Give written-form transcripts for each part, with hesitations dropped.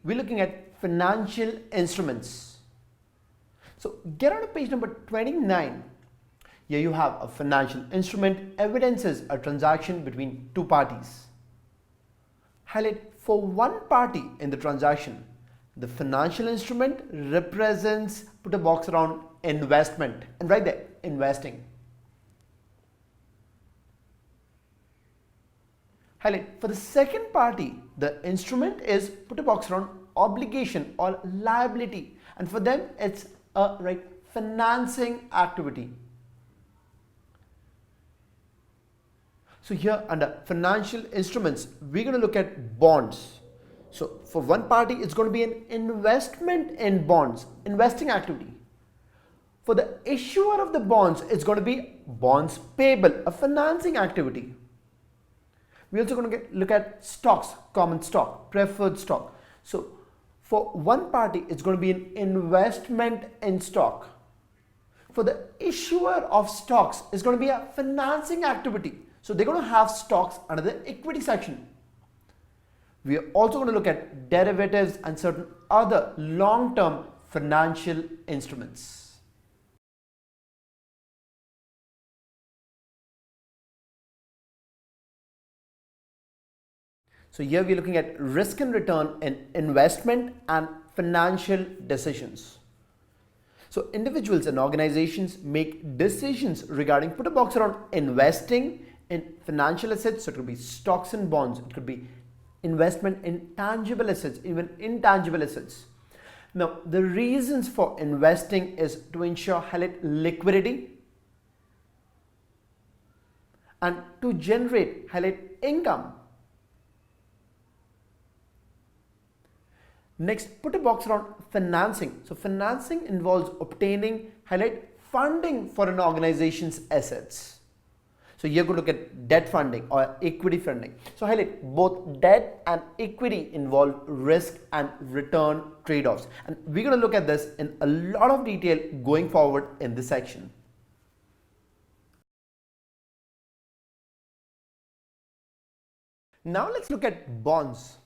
we're looking at financial instruments. So get on to page number 29. Here you have a financial instrument evidences a transaction between two parties. Highlight for one party in the transaction. The financial instrument represents, put a box around investment and write there investing. Highlight for the second party, the instrument is, put a box around obligation or liability, and for them it's a financing activity. So here under financial instruments, we're going to look at bonds. So for one party, it's going to be an investment in bonds, investing activity. For the issuer of the bonds, it's going to be bonds payable, a financing activity. We're also going to look at stocks, common stock, preferred stock. So for one party, it's going to be an investment in stock. For the issuer of stocks, it's going to be a financing activity. So they're going to have stocks under the equity section. We are also going to look at derivatives and certain other long-term financial instruments. So here we are looking at risk and return in investment and financial decisions. So individuals and organizations make decisions regarding, put a box around investing in financial assets. So it could be stocks and bonds. It could be investment in tangible assets, even intangible assets. Now, the reasons for investing is to ensure liquidity and to generate income. Next, put a box around financing. So financing involves obtaining funding for an organization's assets. So you're going to look at debt funding or equity funding. So both debt and equity involve risk and return trade-offs. And we're going to look at this in a lot of detail going forward in this section. Now let's look at bonds.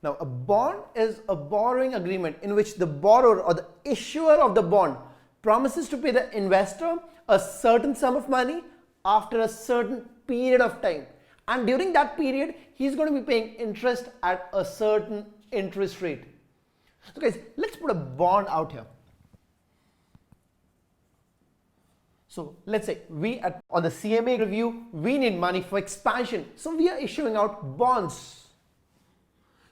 Now a bond is a borrowing agreement in which the borrower or the issuer of the bond promises to pay the investor a certain sum of money after a certain period of time, and during that period he's going to be paying interest at a certain interest rate. So guys, let's put a bond out here. So let's say we on the CMA review, we need money for expansion, so we are issuing out bonds.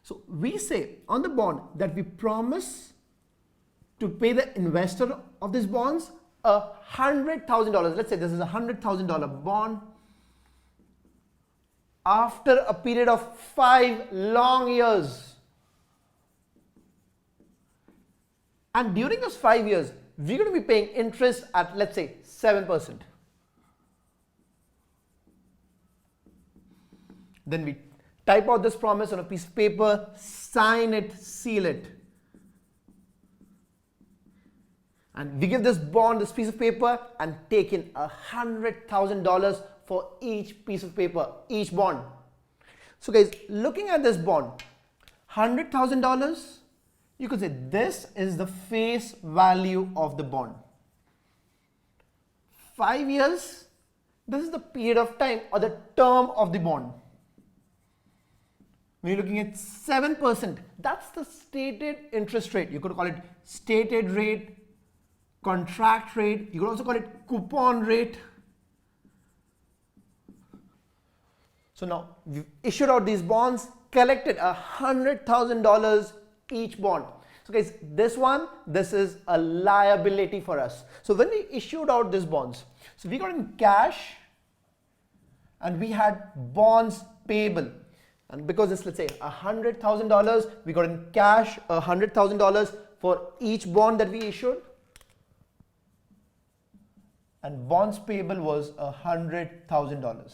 So we say on the bond that we promise to pay the investor of these bonds $100,000. Let's say this is a $100,000 bond after a period of 5 long years. And during those 5 years, we're going to be paying interest at, let's say, 7%. Then we type out this promise on a piece of paper, sign it, seal it. And we give this bond, this piece of paper, and take in $100,000 for each piece of paper, each bond. So guys, looking at this bond, $100,000, you could say this is the face value of the bond. 5 years, this is the period of time or the term of the bond. When you're looking at 7%, that's the stated interest rate. You could call it stated rate, contract rate. You could also call it coupon rate. So now we've issued out these bonds, collected $100,000 each bond. So guys, this is a liability for us. So when we issued out these bonds, so we got in cash and we had bonds payable. And because it's, let's say, $100,000, we got in cash $100,000 for each bond that we issued. And bonds payable was $100,000.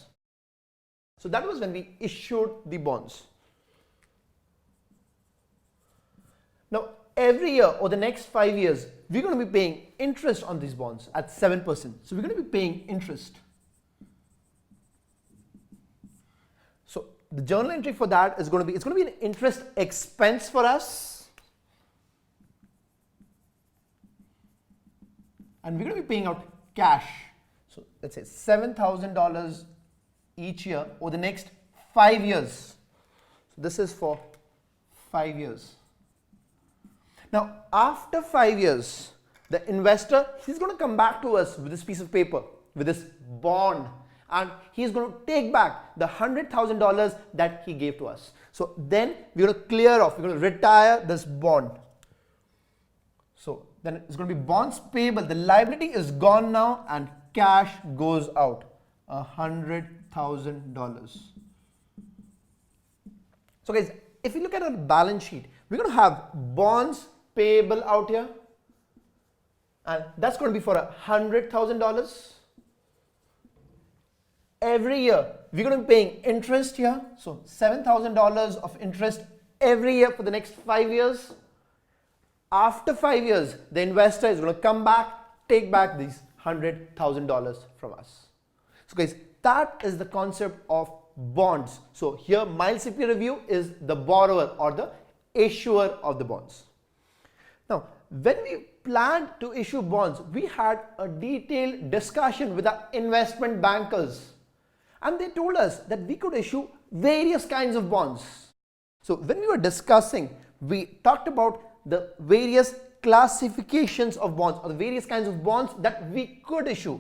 So that was when we issued the bonds. Now, every year or the next 5 years, we're going to be paying interest on these bonds at 7%. So we're going to be paying interest. So the journal entry for that is going to be, it's going to be an interest expense for us. and we're going to be paying out cash. So let's say $7,000 each year over the next 5 years. So this is for 5 years. Now, after 5 years, the investor, he's going to come back to us with this piece of paper, with this bond, and he's going to take back the $100,000 that he gave to us. So then we're going to clear off, we're going to retire this bond. So then it's going to be bonds payable. The liability is gone now and cash goes out, $100,000. So guys, if you look at our balance sheet, we're going to have bonds payable out here, and that's going to be for $100,000. Every year we're going to be paying interest here, so $7,000 of interest every year for the next 5 years. After 5 years, the investor is going to come back, take back these $100,000 from us. So guys, that is the concept of bonds. So here Miles CPA Review is the borrower or the issuer of the bonds. Now, when we planned to issue bonds, we had a detailed discussion with our investment bankers, and they told us that we could issue various kinds of bonds. So when we were discussing, we talked about the various classifications of bonds or the various kinds of bonds that we could issue.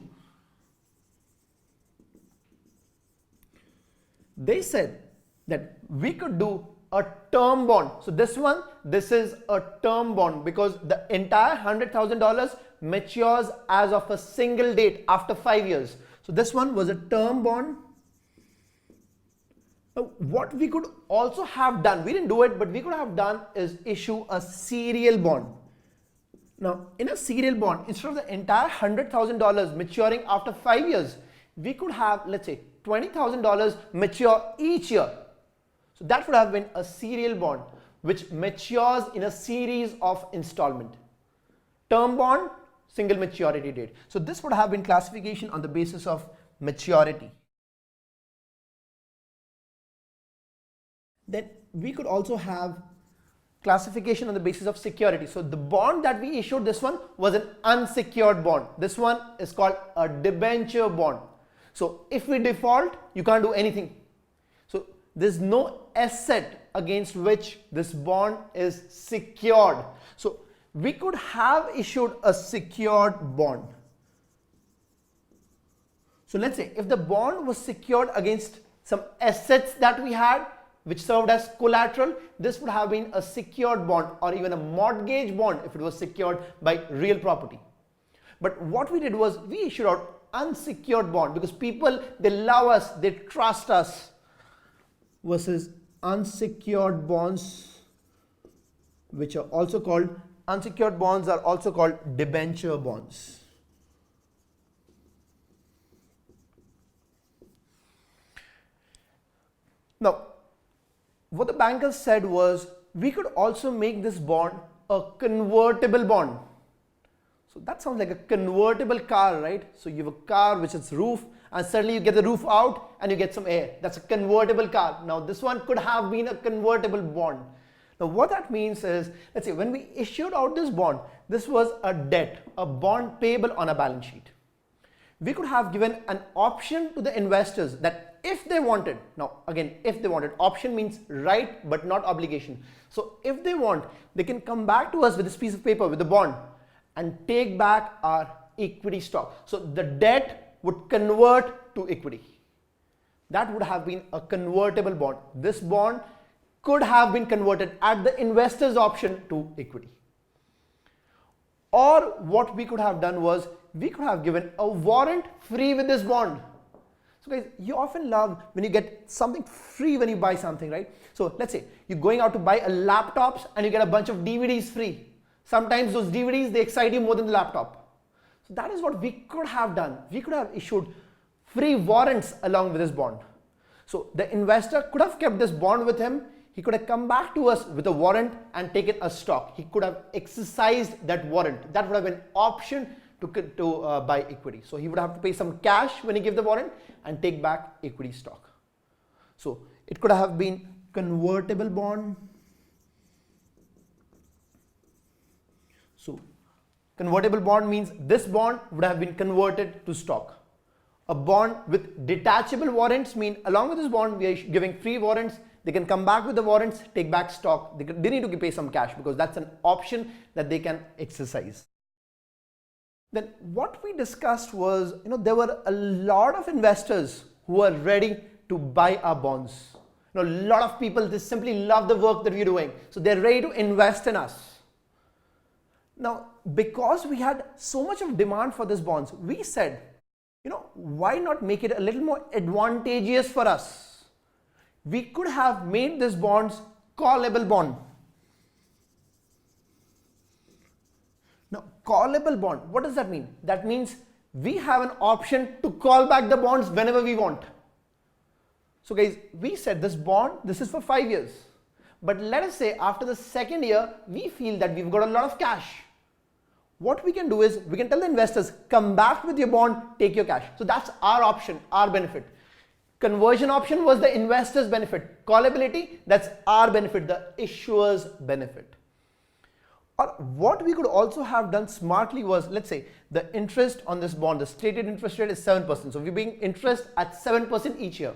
They said that we could do a term bond. So this is a term bond because the entire $100,000 matures as of a single date after 5 years. So this one was a term bond. Now, what we could also have done, we didn't do it, but we could have done is issue a serial bond. Now, in a serial bond, instead of the entire $100,000 maturing after 5 years, we could have, let's say, $20,000 mature each year. So that would have been a serial bond which matures in a series of installment. Term bond, single maturity date. So this would have been classification on the basis of maturity. Then we could also have classification on the basis of security. So the bond that we issued, this one was an unsecured bond. This one is called a debenture bond. So if we default, you can't do anything. So there's no asset against which this bond is secured. So we could have issued a secured bond. So let's say if the bond was secured against some assets that we had, which served as collateral, this would have been a secured bond or even a mortgage bond if it was secured by real property. But what we did was we issued out unsecured bond because people, they love us, they trust us, versus unsecured bonds, which are also called, unsecured bonds are also called debenture bonds. Now, what the bankers said was we could also make this bond a convertible bond. So that sounds like a convertible car, right? So you have a car which is roof and suddenly you get the roof out and you get some air. That's a convertible car. Now this one could have been a convertible bond. Now what that means is, let's say when we issued out this bond, this was a debt, a bond payable on a balance sheet. We could have given an option to the investors that if they wanted, now again, if they wanted, option means right but not obligation. So if they want, they can come back to us with this piece of paper, with the bond, and take back our equity stock. So the debt would convert to equity. That would have been a convertible bond. This bond could have been converted at the investor's option to equity. Or what we could have done was we could have given a warrant free with this bond. So guys, you often love when you get something free when you buy something, right? So let's say you're going out to buy a laptop and you get a bunch of DVDs free. Sometimes those DVDs, they excite you more than the laptop. So that is what we could have done. We could have issued free warrants along with this bond. So the investor could have kept this bond with him. He could have come back to us with a warrant and taken a stock. He could have exercised that warrant. That would have been an option to buy equity. So he would have to pay some cash when he gave the warrant and take back equity stock. So it could have been convertible bond. So Convertible bond means this bond would have been converted to stock. A bond with detachable warrants mean along with this bond we are giving free warrants. They can come back with the warrants, take back stock. They need to pay some cash because that's an option that they can exercise. Then what we discussed was, there were a lot of investors who are ready to buy our bonds. A lot of people, they simply love the work that we're doing. So they're ready to invest in us. Now, because we had so much of demand for these bonds, we said, why not make it a little more advantageous for us? We could have made these bonds callable bond. Now, callable bond, what does that mean? That means we have an option to call back the bonds whenever we want. So guys, we said this bond, this is for 5 years. But let us say after the second year, we feel that we've got a lot of cash. What we can do is, we can tell the investors, come back with your bond, take your cash. So that's our option, our benefit. Conversion option was the investor's benefit. Callability, that's our benefit, the issuer's benefit. Or what we could also have done smartly was, let's say the interest on this bond, the stated interest rate is 7%. So we're paying interest at 7% each year.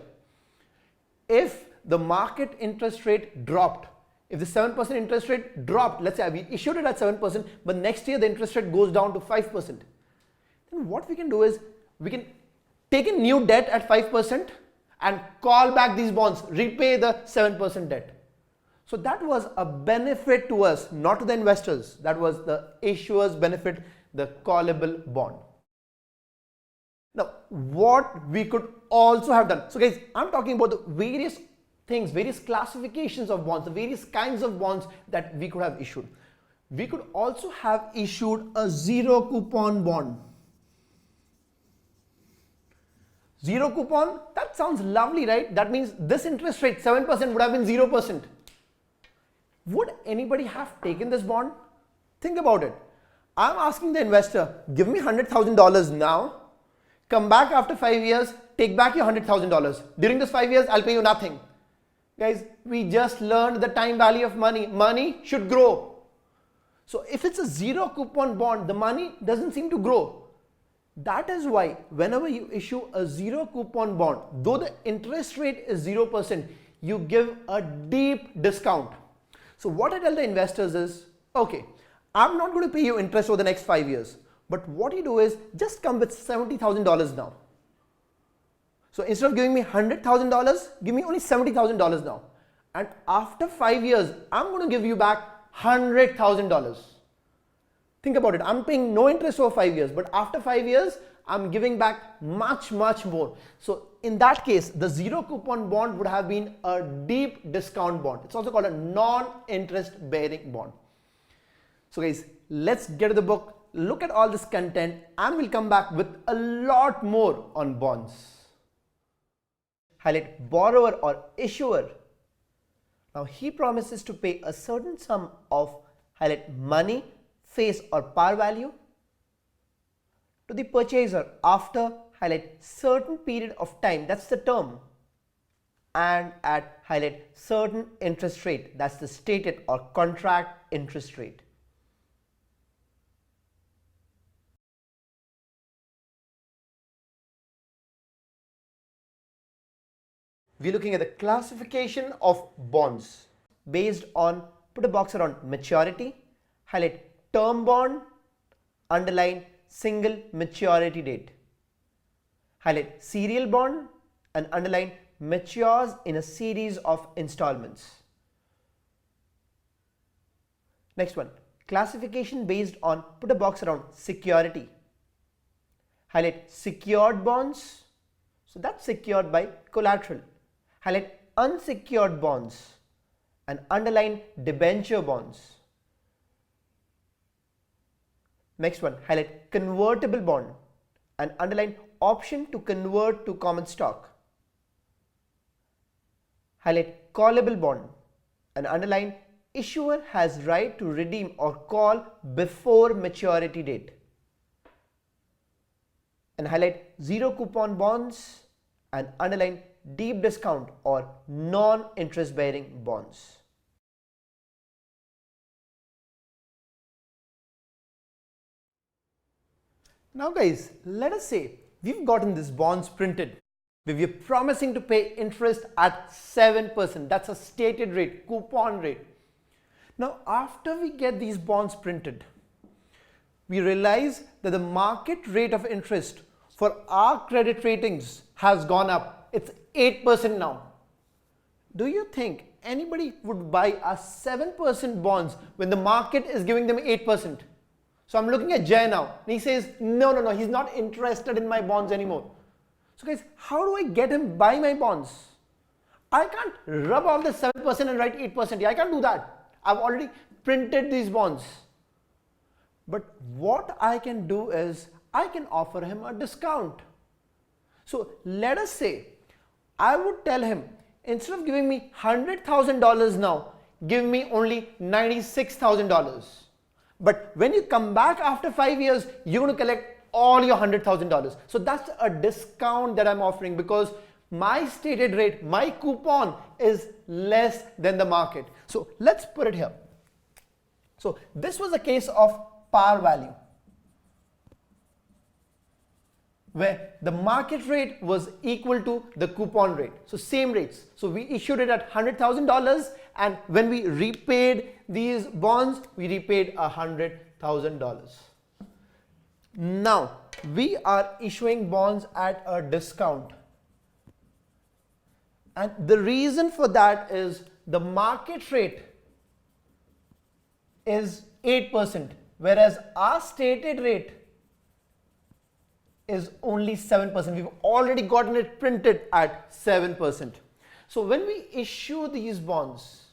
If the market interest rate dropped, if the 7% interest rate dropped, let's say we issued it at 7%, but next year the interest rate goes down to 5%. Then what we can do is, we can take a new debt at 5% and call back these bonds, repay the 7% debt. So that was a benefit to us, not to the investors. That was the issuer's benefit, the callable bond. Now, what we could also have done. So guys, I'm talking about the various things, various classifications of bonds, the various kinds of bonds that we could have issued. We could also have issued a zero coupon bond. Zero coupon, that sounds lovely, right? That means this interest rate, 7% would have been 0%. Would anybody have taken this bond? Think about it. I'm asking the investor, give me $100,000 now, come back after 5 years, take back your $100,000. During this 5 years, I'll pay you nothing. Guys, we just learned the time value of money. Money should grow. So if it's a zero coupon bond, the money doesn't seem to grow. That is why whenever you issue a zero coupon bond, though the interest rate is 0%, you give a deep discount. So what I tell the investors is, okay, I'm not going to pay you interest over the next 5 years. But what you do is, just come with $70,000 now. So instead of giving me $100,000, give me only $70,000 now. And after 5 years, I'm going to give you back $100,000. Think about it. I'm paying no interest over 5 years, but after 5 years, I'm giving back much, much more. So in that case, the zero coupon bond would have been a deep discount bond. It's also called a non-interest bearing bond. So guys, let's get to the book. Look at all this content and we'll come back with a lot more on bonds. Highlight borrower or issuer. Now he promises to pay a certain sum of highlight money, face or par value to the purchaser after highlight certain period of time, that's the term, and at highlight certain interest rate, that's the stated or contract interest rate. We're looking at the classification of bonds based on, put a box around maturity, highlight term bond, underline single maturity date, highlight serial bond and underline matures in a series of installments. Next one, classification based on, put a box around security, highlight secured bonds, so that's secured by collateral, highlight unsecured bonds and underline debenture bonds. Next one, highlight convertible bond and underline option to convert to common stock. Highlight callable bond and underline issuer has right to redeem or call before maturity date. And highlight zero coupon bonds and underline deep discount or non-interest bearing bonds. Now guys, let us say we've gotten these bonds printed. We are promising to pay interest at 7%. That's a stated rate, coupon rate. Now after we get these bonds printed, we realize that the market rate of interest for our credit ratings has gone up. It's 8% now. Do you think anybody would buy a 7% bonds when the market is giving them 8%? So I'm looking at Jain now, and he says, no, he's not interested in my bonds anymore. So guys, how do I get him buy my bonds? I can't rub off the 7% and write 8%. I can't do that. I've already printed these bonds. But what I can do is I can offer him a discount. So let us say I would tell him, instead of giving me $100,000 now, give me only $96,000. But when you come back after 5 years, you're going to collect all your $100,000. So that's a discount that I'm offering because my stated rate, my coupon is less than the market. So let's put it here. So this was a case of par value, where the market rate was equal to the coupon rate. So same rates. So we issued it at $100,000, and when we repaid these bonds, we repaid $100,000. Now we are issuing bonds at a discount. And the reason for that is the market rate is 8%, whereas our stated rate is only 7%. We've already gotten it printed at 7%. So when we issue these bonds,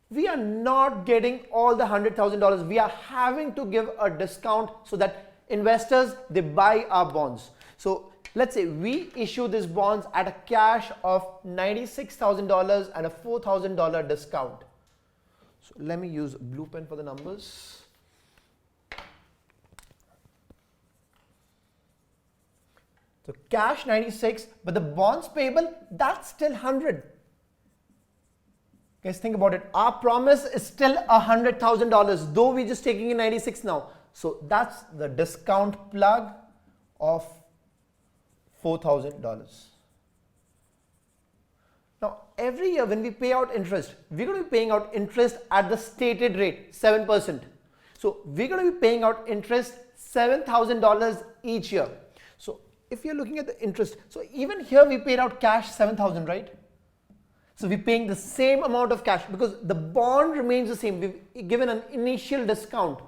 we are not getting all the $100,000. We are having to give a discount so that investors, they buy our bonds. So let's say we issue these bonds at a cash of $96,000 and a $4,000 discount. So let me use a blue pen for the numbers. So cash 96, but the bonds payable, that's still 100. Guys, think about it. Our promise is still $100,000, though we're just taking in 96 now. So that's the discount plug of $4,000. Now, every year when we pay out interest, we're going to be paying out interest at the stated rate, 7%. So we're going to be paying out interest $7,000 each year. So if you're looking at the interest, so even here we paid out cash 7,000, right? So we're paying the same amount of cash because the bond remains the same. We've given an initial discount.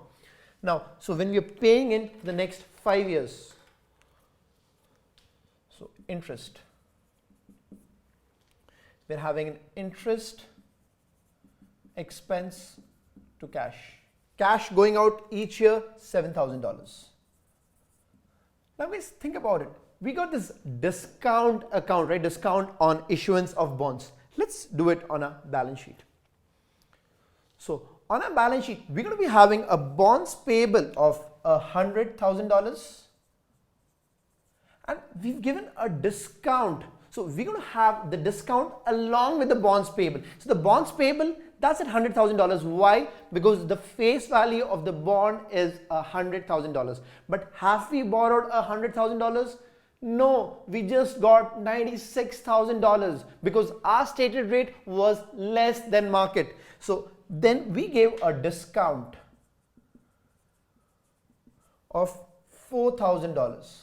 Now, so when we're paying in the next 5 years, so interest, we're having an interest expense to cash. Cash going out each year, $7,000. Now guys, think about it. We got this discount account, right? Discount on issuance of bonds. Let's do it on a balance sheet. So on a balance sheet, we're going to be having a bonds payable of $100,000, and we've given a discount. So we're going to have the discount along with the bonds payable. So the bonds payable, that's at $100,000. Why? Because the face value of the bond is $100,000. But have we borrowed $100,000? No, we just got $96,000 because our stated rate was less than market. So then we gave a discount of $4,000.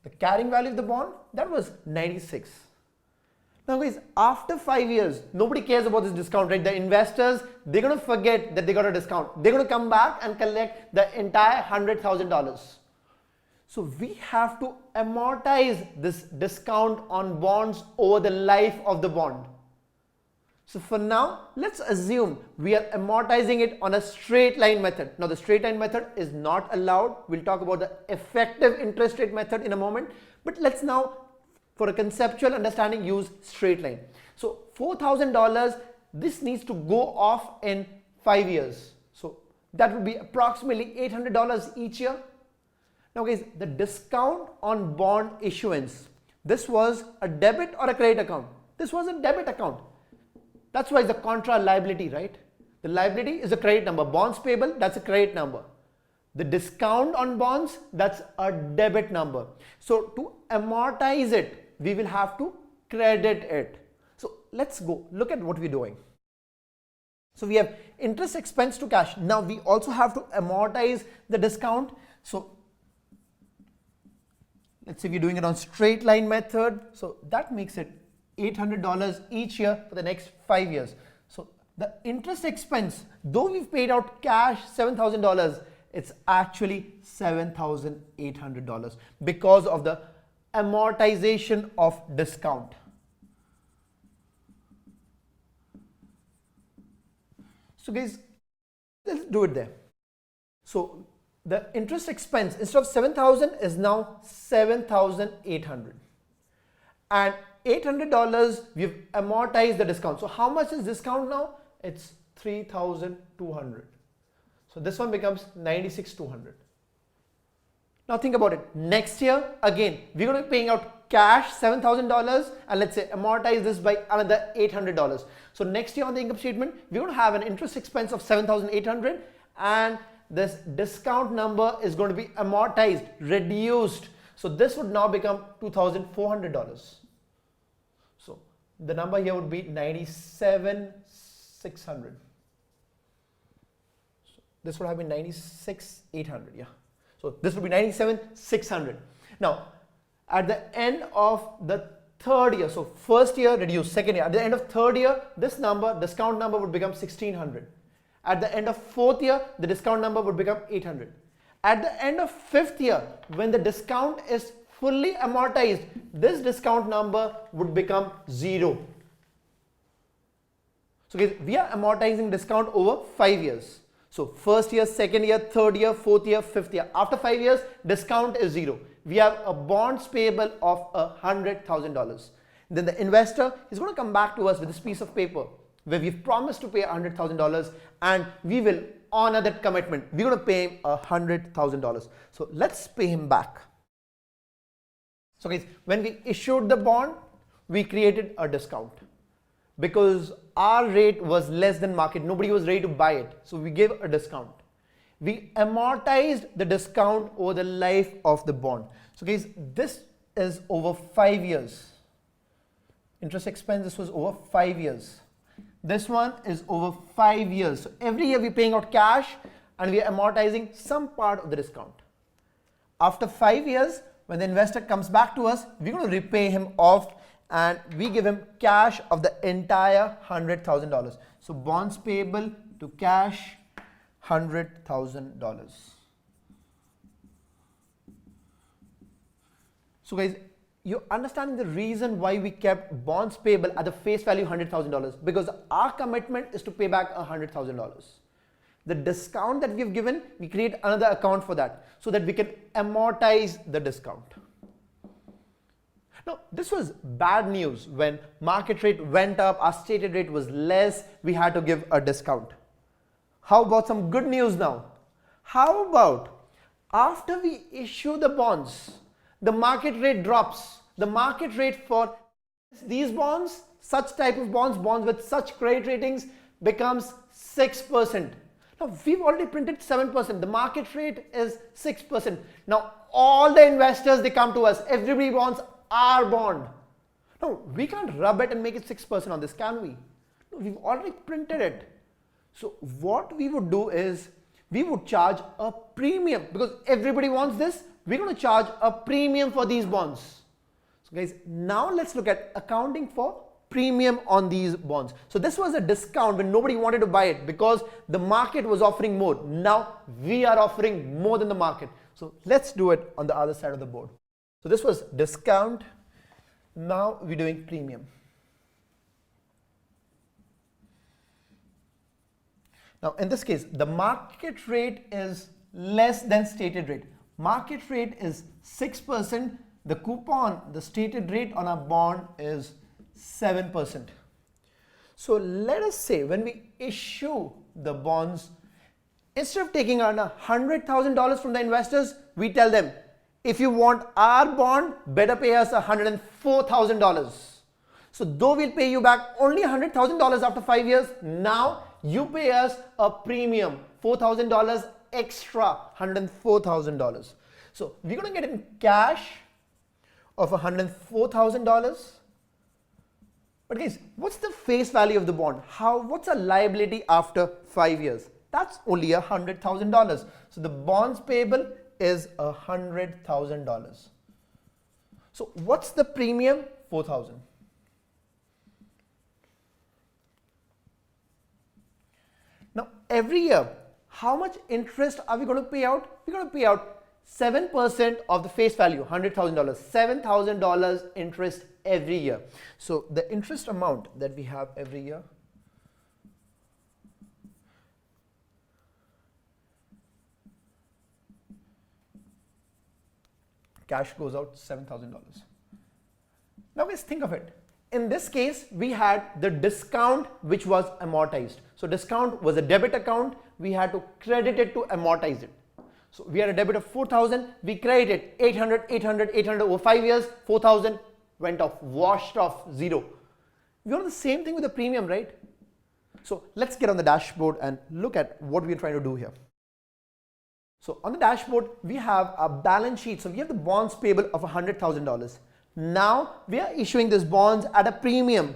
The carrying value of the bond, that was 96. Now guys, after 5 years, nobody cares about this discount, right? The investors, they're going to forget that they got a discount. They're going to come back and collect the entire $100,000. So we have to amortize this discount on bonds over the life of the bond. So for now, let's assume we are amortizing it on a straight line method. Now the straight line method is not allowed. We'll talk about the effective interest rate method in a moment. But let's now, for a conceptual understanding, use straight line. So $4,000, this needs to go off in 5 years. So that would be approximately $800 each year. Now guys, the discount on bond issuance, this was a debit or a credit account? This was a debit account. That's why it's a contra liability, right? The liability is a credit number. Bonds payable, that's a credit number. The discount on bonds, that's a debit number. So to amortize it, we will have to credit it. So let's go look at what we're doing. So we have interest expense to cash. Now we also have to amortize the discount. So let's say we're doing it on straight line method. So that makes it $800 each year for the next 5 years. So the interest expense, though we've paid out cash $7,000, it's actually $7,800 because of the amortization of discount. So guys, let's do it there. So the interest expense instead of 7,000 is now 7,800, and $800 we've amortized the discount. So how much is discount now? It's 3,200. So this one becomes 96,200. Now think about it. Next year again we're going to be paying out cash $7,000, and let's say amortize this by another $800. So next year on the income statement we're going to have an interest expense of 7,800, and this discount number is going to be amortized, reduced. So this would now become $2,400. So the number here would be 97,600. So this would have been 96,800. Yeah. So this would be 97,600. Now at the end of the third year, so first year reduced, second year, at the end of third year, this number, discount number, would become 1,600. At the end of fourth year, the discount number would become 800. At the end of fifth year, when the discount is fully amortized, this discount number would become 0. So guys, we are amortizing discount over 5 years. So first year, second year, third year, fourth year, fifth year. After 5 years, discount is 0. We have a bonds payable of $100,000. Then the investor is going to come back to us with this piece of paper where we've promised to pay $100,000, and we will honor that commitment. We're going to pay him $100,000. So let's pay him back. So guys, when we issued the bond, we created a discount because our rate was less than market. Nobody was ready to buy it. So we gave a discount. We amortized the discount over the life of the bond. So guys, this is over 5 years. Interest expense, this was over 5 years. This one is over 5 years. So every year we're paying out cash and we are amortizing some part of the discount. After 5 years, when the investor comes back to us, we're going to repay him off, and we give him cash of the entire $100,000. So bonds payable to cash, $100,000. So guys, you're understanding the reason why we kept bonds payable at the face value $100,000, because our commitment is to pay back $100,000. The discount that we've given, we create another account for that so that we can amortize the discount. Now, this was bad news. When market rate went up, our stated rate was less, we had to give a discount. How about some good news now? How about after we issue the bonds, the market rate drops. The market rate for these bonds, such type of bonds, bonds with such credit ratings, becomes 6%. Now we've already printed 7%. The market rate is 6%. Now all the investors, they come to us. Everybody wants our bond. No, we can't rub it and make it 6% on this, can we? No, we've already printed it. So what we would do is we would charge a premium because everybody wants this. We're going to charge a premium for these bonds. So guys, now let's look at accounting for premium on these bonds. So this was a discount when nobody wanted to buy it because the market was offering more. Now we are offering more than the market. So let's do it on the other side of the board. So this was discount. Now we're doing premium. Now in this case, the market rate is less than stated rate. Market rate is 6%. The coupon, the stated rate on our bond is 7%. So let us say when we issue the bonds, instead of taking on $100,000 from the investors, we tell them, if you want our bond, better pay us $104,000. So though we'll pay you back only $100,000 after 5 years, now you pay us a premium, $4,000 extra $104,000. So we're going to get in cash of $104,000. But guys, what's the face value of the bond? What's a liability after 5 years? That's only $100,000. So the bonds payable is $100,000. So what's the premium? 4,000. Now every year, how much interest are we going to pay out? We're going to pay out 7% of the face value, $100,000, $7,000 interest every year. So the interest amount that we have every year, cash goes out $7,000. Now guys, think of it. In this case, we had the discount which was amortized. So discount was a debit account. We had to credit it to amortize it. So we had a debit of 4,000. We credited 800, 800, 800 over 5 years. 4,000 went off, washed off, zero. We want the same thing with the premium, right? So let's get on the dashboard and look at what we're trying to do here. So on the dashboard, we have a balance sheet. So we have the bonds payable of $100,000. Now we are issuing these bonds at a premium.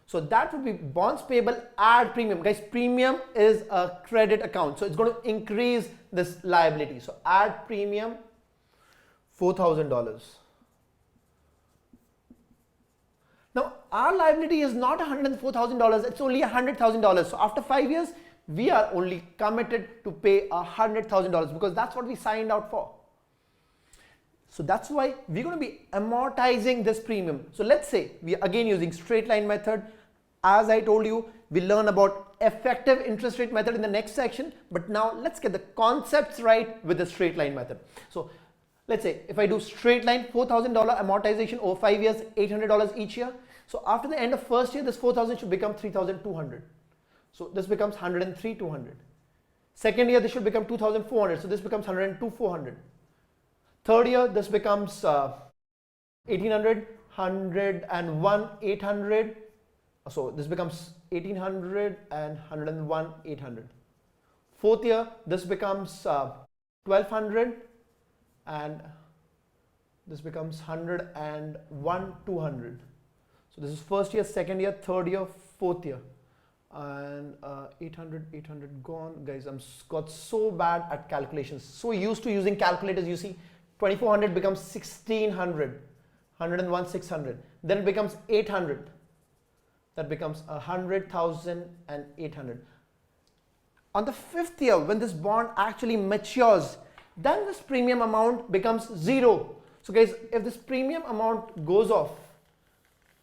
So that would be bonds payable at premium. Guys, premium is a credit account. So it's going to increase this liability. So add premium, $4,000. Now our liability is not $104,000. It's only $100,000. So after 5 years, we are only committed to pay $100,000 because that's what we signed out for. So that's why we're going to be amortizing this premium. So let's say we are again using straight line method. As I told you, we'll learn about effective interest rate method in the next section. But now let's get the concepts right with the straight line method. So let's say if I do straight line, $4,000 amortization over 5 years, $800 each year. So after the end of first year, this 4,000 should become 3,200. So this becomes 103,200. Second year, this should become 2,400. So this becomes 102,400. Third year, this becomes 1,800, 101, 800. So this becomes 1,800 and 101, 800. Fourth year, this becomes 1,200 and this becomes 101, 200. So this is first year, second year, third year, fourth year. And 800, 800 gone. Guys, I'm got so bad at calculations. So used to using calculators, you see. 2,400 becomes 1,600, 101, 600. Then it becomes 800. That becomes 100,000 and 800. On the fifth year, when this bond actually matures, then this premium amount becomes zero. So guys, if this premium amount goes off,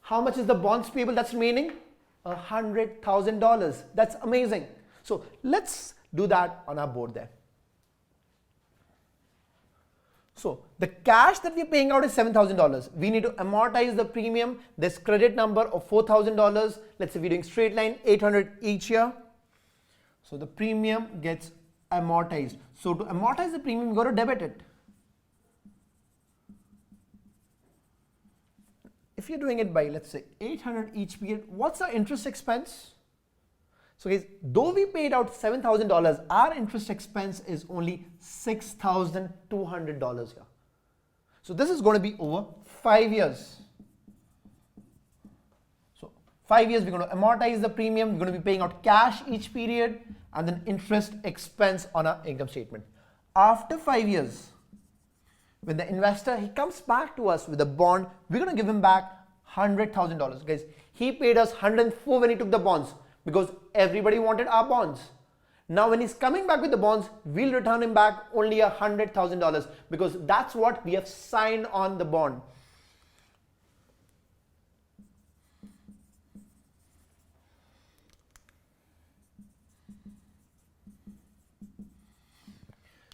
how much is the bonds payable that's remaining? $100,000. That's amazing. So let's do that on our board there. So the cash that we're paying out is $7,000. We need to amortize the premium, this credit number of $4,000. Let's say we're doing straight line, 800 each year. So the premium gets amortized. So to amortize the premium, you got to debit it. If you're doing it by, let's say, 800 each period, what's our interest expense? So guys, though we paid out $7,000, our interest expense is only $6,200 here. So this is going to be over 5 years. So 5 years, we're going to amortize the premium. We're going to be paying out cash each period and then interest expense on our income statement. After 5 years, when the investor, he comes back to us with a bond, we're going to give him back $100,000. Guys, he paid us 104 when he took the bonds because everybody wanted our bonds. Now when he's coming back with the bonds, we'll return him back only $100,000 because that's what we have signed on the bond.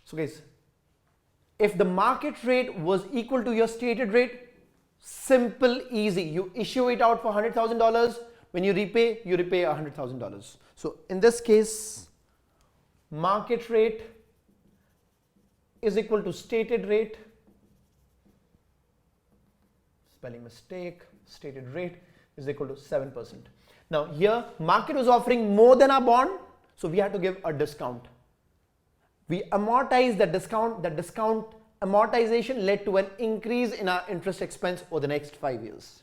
So guys, if the market rate was equal to your stated rate, simple, easy. You issue it out for $100,000. When you repay $100,000. So in this case, market rate is equal to stated rate. Spelling mistake. Stated rate is equal to 7%. Now here, market was offering more than our bond, so we had to give a discount. We amortize the discount. The discount amortization led to an increase in our interest expense over the next 5 years.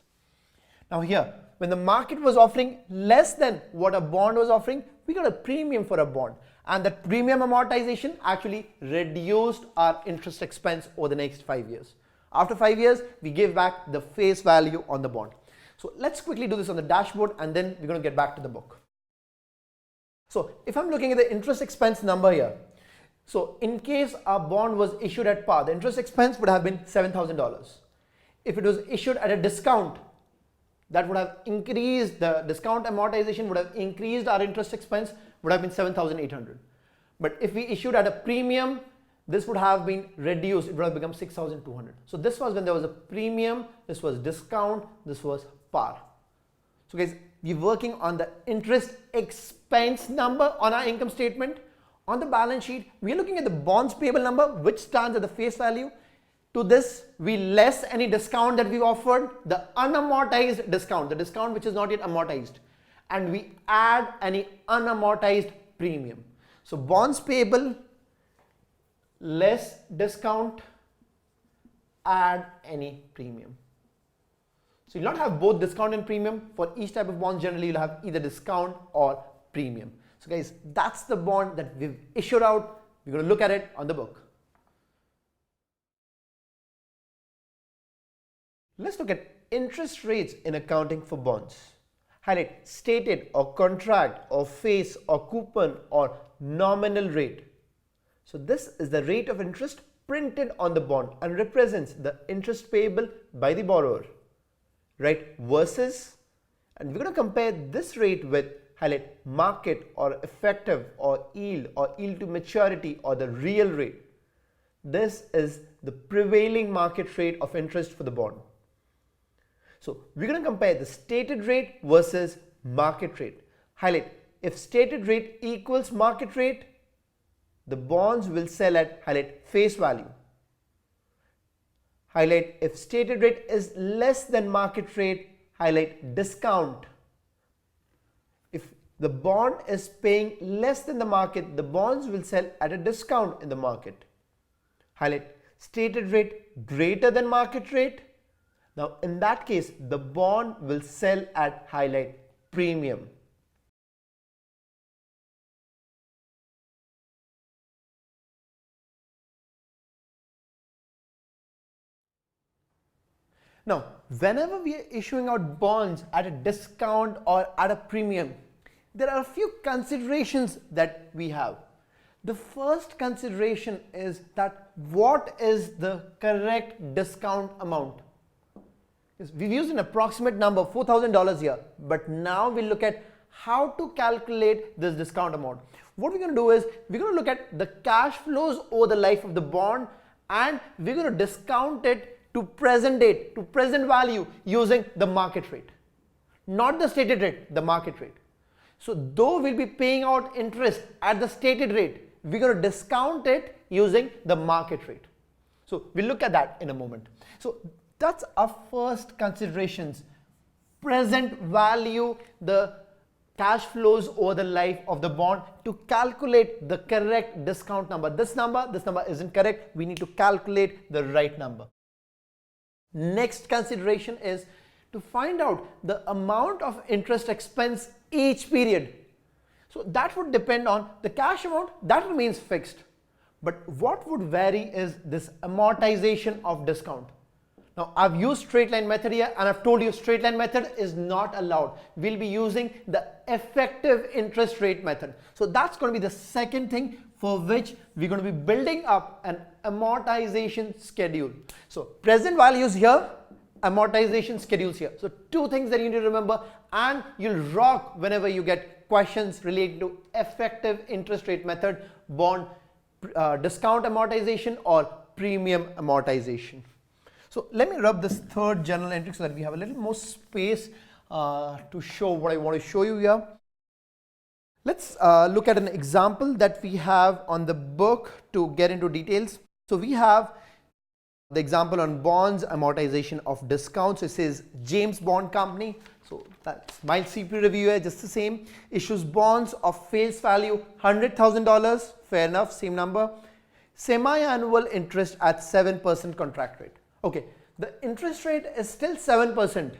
Now here, when the market was offering less than what a bond was offering, we got a premium for a bond. And that premium amortization actually reduced our interest expense over the next 5 years. After 5 years, we give back the face value on the bond. So let's quickly do this on the dashboard and then we're going to get back to the book. So if I'm looking at the interest expense number here, so in case our bond was issued at par, the interest expense would have been $7,000. If it was issued at a discount, that would have increased, the discount amortization would have increased our interest expense, would have been 7,800. But if we issued at a premium, this would have been reduced, it would have become 6,200. So this was when there was a premium, this was discount, this was par. So guys, we're working on the interest expense number on our income statement. On the balance sheet, we're looking at the bonds payable number, which stands at the face value. To this, we less any discount that we've offered, the unamortized discount, the discount which is not yet amortized, and we add any unamortized premium. So bonds payable less discount, add any premium. So you'll not have both discount and premium. For each type of bonds, generally you'll have either discount or premium. So guys, that's the bond that we've issued out. We're going to look at it on the book. Let's look at interest rates in accounting for bonds. Highlight stated or contract or face or coupon or nominal rate. So this is the rate of interest printed on the bond and represents the interest payable by the borrower, right? Versus, and we're going to compare this rate with highlight market or effective or yield to maturity or the real rate. This is the prevailing market rate of interest for the bond. So we're going to compare the stated rate versus market rate. Highlight, if stated rate equals market rate, the bonds will sell at highlight face value. Highlight, if stated rate is less than market rate, highlight discount. If the bond is paying less than the market, the bonds will sell at a discount in the market. Highlight stated rate greater than market rate. Now in that case, the bond will sell at highlight premium. Now, whenever we are issuing out bonds at a discount or at a premium, there are a few considerations that we have. The first consideration is that what is the correct discount amount? We've used an approximate number, $4,000 here, but now we look at how to calculate this discount amount. What we're going to do is we're going to look at the cash flows over the life of the bond and we're going to discount it to present date, to present value using the market rate. Not the stated rate, the market rate. So though we'll be paying out interest at the stated rate, we're going to discount it using the market rate. So we'll look at that in a moment. So that's our first considerations. Present value, the cash flows over the life of the bond to calculate the correct discount number. This number isn't correct. We need to calculate the right number. Next consideration is to find out the amount of interest expense each period. So that would depend on the cash amount, that remains fixed. But what would vary is this amortization of discount. Now I've used straight line method here and I've told you straight line method is not allowed. We'll be using the effective interest rate method. So that's going to be the second thing for which we're going to be building up an amortization schedule. So present values here, amortization schedules here. So two things that you need to remember and you'll rock whenever you get questions related to effective interest rate method, bond discount amortization or premium amortization. So let me rub this third journal entry so that we have a little more space to show what I want to show you here. Let's look at an example that we have on the book to get into details. So we have the example on bonds amortization of discounts. It says James Bond Company. So that's my CP review here, just the same. Issues bonds of face value $100,000. Fair enough, same number. semi-annual interest at 7% contract rate. Okay, the interest rate is still 7%,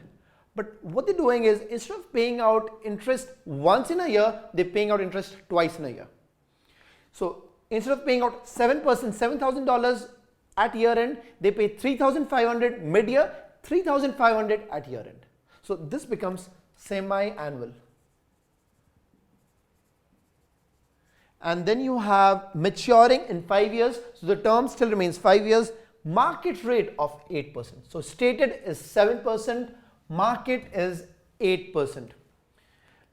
but what they're doing is instead of paying out interest once in a year, they're paying out interest twice in a year. So instead of paying out 7%, $7,000 at year end, they pay $3,500 mid-year, $3,500 at year end. So this becomes semi-annual. And then you have maturing in 5 years, so the term still remains 5 years, market rate of 8%. So stated is 7%, market is 8%.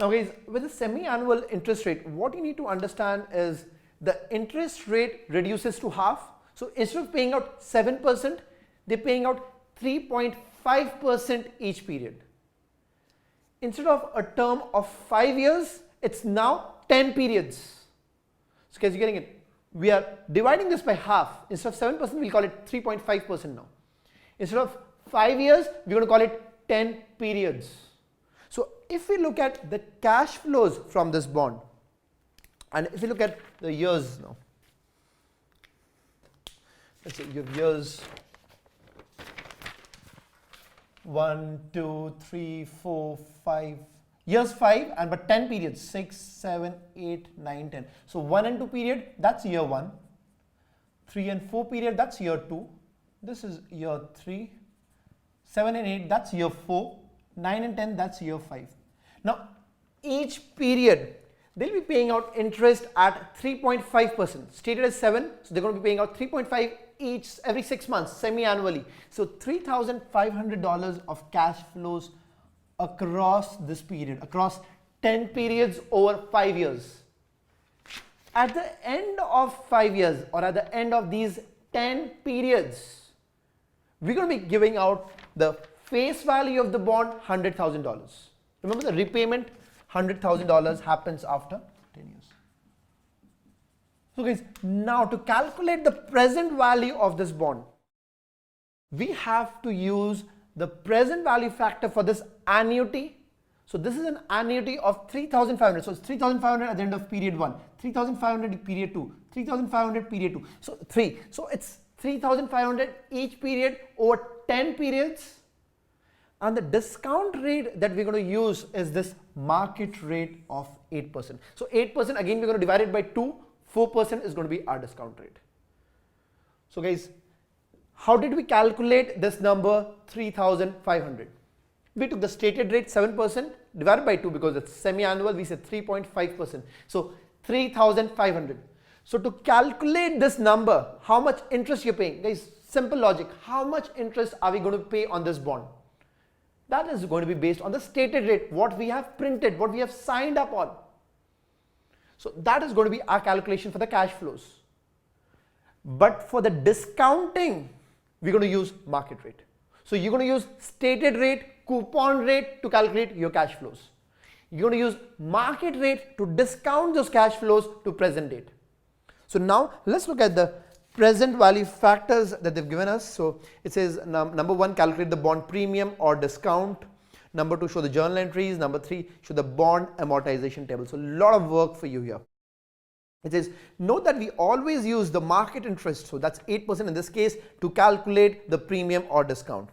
Now guys, with a semi-annual interest rate, what you need to understand is the interest rate reduces to half. So instead of paying out 7%, they're paying out 3.5% each period. Instead of a term of 5 years, it's now 10 periods. So guys, you're getting it. We are dividing this by half. Instead of 7%, we'll call it 3.5% now. Instead of 5 years, we're going to call it 10 periods. So if we look at the cash flows from this bond, and if you look at the years now, let's say you have years 1, 2, 3, 4, 5, years 5 and but 10 periods, 6, 7, 8, 9, 10. So 1 and 2 period, that's year 1. 3 and 4 period, that's year 2. This is year 3. 7 and 8, that's year 4. 9 and 10, that's year 5. Now each period, they'll be paying out interest at 3.5%. Stated as 7, so they're going to be paying out 3.5 each every 6 months, semi-annually. So $3,500 of cash flows across this period, across 10 periods over 5 years. At the end of 5 years or at the end of these 10 periods, we're going to be giving out the face value of the bond, $100,000. Remember the repayment, $100,000 happens after 10 years. So guys, now to calculate the present value of this bond, we have to use the present value factor for this annuity. So this is an annuity of 3,500. So it's 3,500 at the end of period 1, 3,500 period 2, 3,500 period 2. So 3. So it's 3,500 each period over 10 periods. And the discount rate that we're going to use is this market rate of 8%. So 8%, again, we're going to divide it by 2. 4% is going to be our discount rate. So guys, how did we calculate this number 3,500? We took the stated rate 7% divided by 2 because it's semi-annual, we said 3.5%. So 3,500. So to calculate this number, how much interest you're paying? Guys, simple logic. How much interest are we going to pay on this bond? That is going to be based on the stated rate, what we have printed, what we have signed up on. So that is going to be our calculation for the cash flows. But for the discounting, we're going to use market rate. So you're going to use stated rate, coupon rate to calculate your cash flows. You're going to use market rate to discount those cash flows to present date. So now let's look at the present value factors that they've given us. So it says number 1, calculate the bond premium or discount. Number 2, show the journal entries. Number 3, show the bond amortization table. So a lot of work for you here. It says, note that we always use the market interest, so that's 8% in this case, to calculate the premium or discount.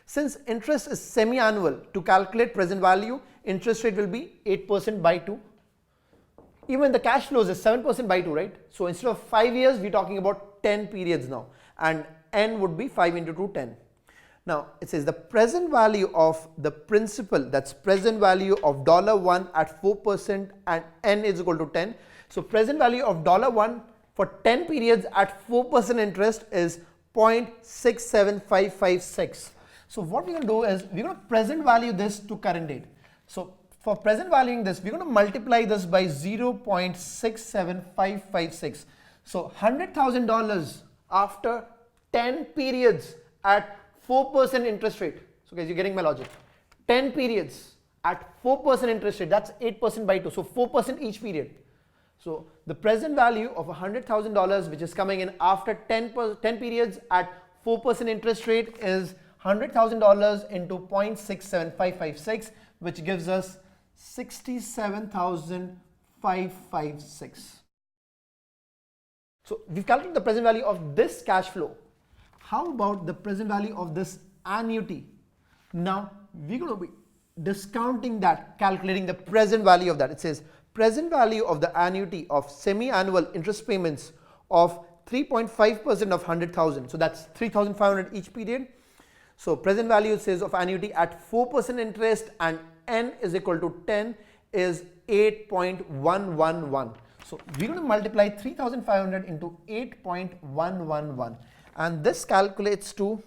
Since interest is semi-annual, to calculate present value, interest rate will be 8% by 2. Even the cash flows is 7% by 2, right? So instead of 5 years, we're talking about 10 periods now. And N would be 5 into 2, 10. Now it says the present value of the principal, that's present value of $1 at 4% and N is equal to 10. So present value of $1 for 10 periods at 4% interest is 0.67556. So what we're going to do is we're going to present value this to current date. So for present valuing this, we're going to multiply this by 0.67556. So $100,000 after 10 periods at 4% interest rate. So guys, you're getting my logic. 10 periods at 4% interest rate, that's 8% by 2. So 4% each period. So the present value of $100,000 which is coming in after 10 periods at 4% interest rate is $100,000 into 0.67556, which gives us 67,556. So we've calculated the present value of this cash flow. How about the present value of this annuity? Now we're going to be discounting that, calculating the present value of that. It says present value of the annuity of semi-annual interest payments of 3.5% of 100,000. So that's 3,500 each period. So present value says of annuity at 4% interest and n is equal to 10 is 8.111. So we're going to multiply 3,500 into 8.111 and this calculates to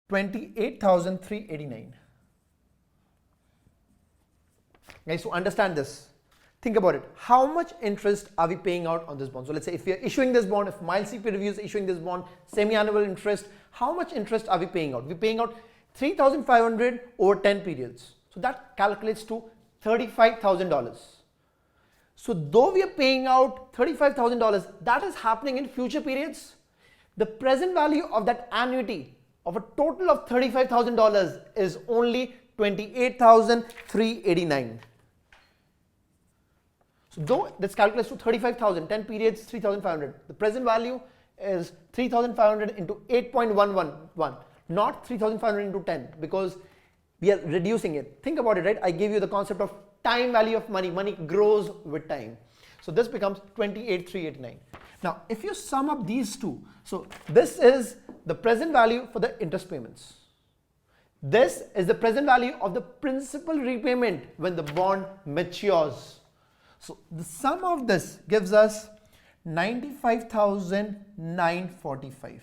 28,389. Guys, so understand this. Think about it. How much interest are we paying out on this bond? So let's say if we are issuing this bond, if Miles CP Review is issuing this bond, semi-annual interest, how much interest are we paying out? We're paying out 3,500 over 10 periods. So that calculates to $35,000. So though we are paying out $35,000, that is happening in future periods. The present value of that annuity of a total of $35,000 is only $28,389. So though this calculates to 35,000, 10 periods, 3,500. The present value is 3,500 into 8.111, not 3,500 into 10, because we are reducing it. Think about it, right? I gave you the concept of time value of money. Money grows with time. So this becomes 28,389. Now, if you sum up these two, so this is the present value for the interest payments. This is the present value of the principal repayment when the bond matures. So the sum of this gives us 95,945.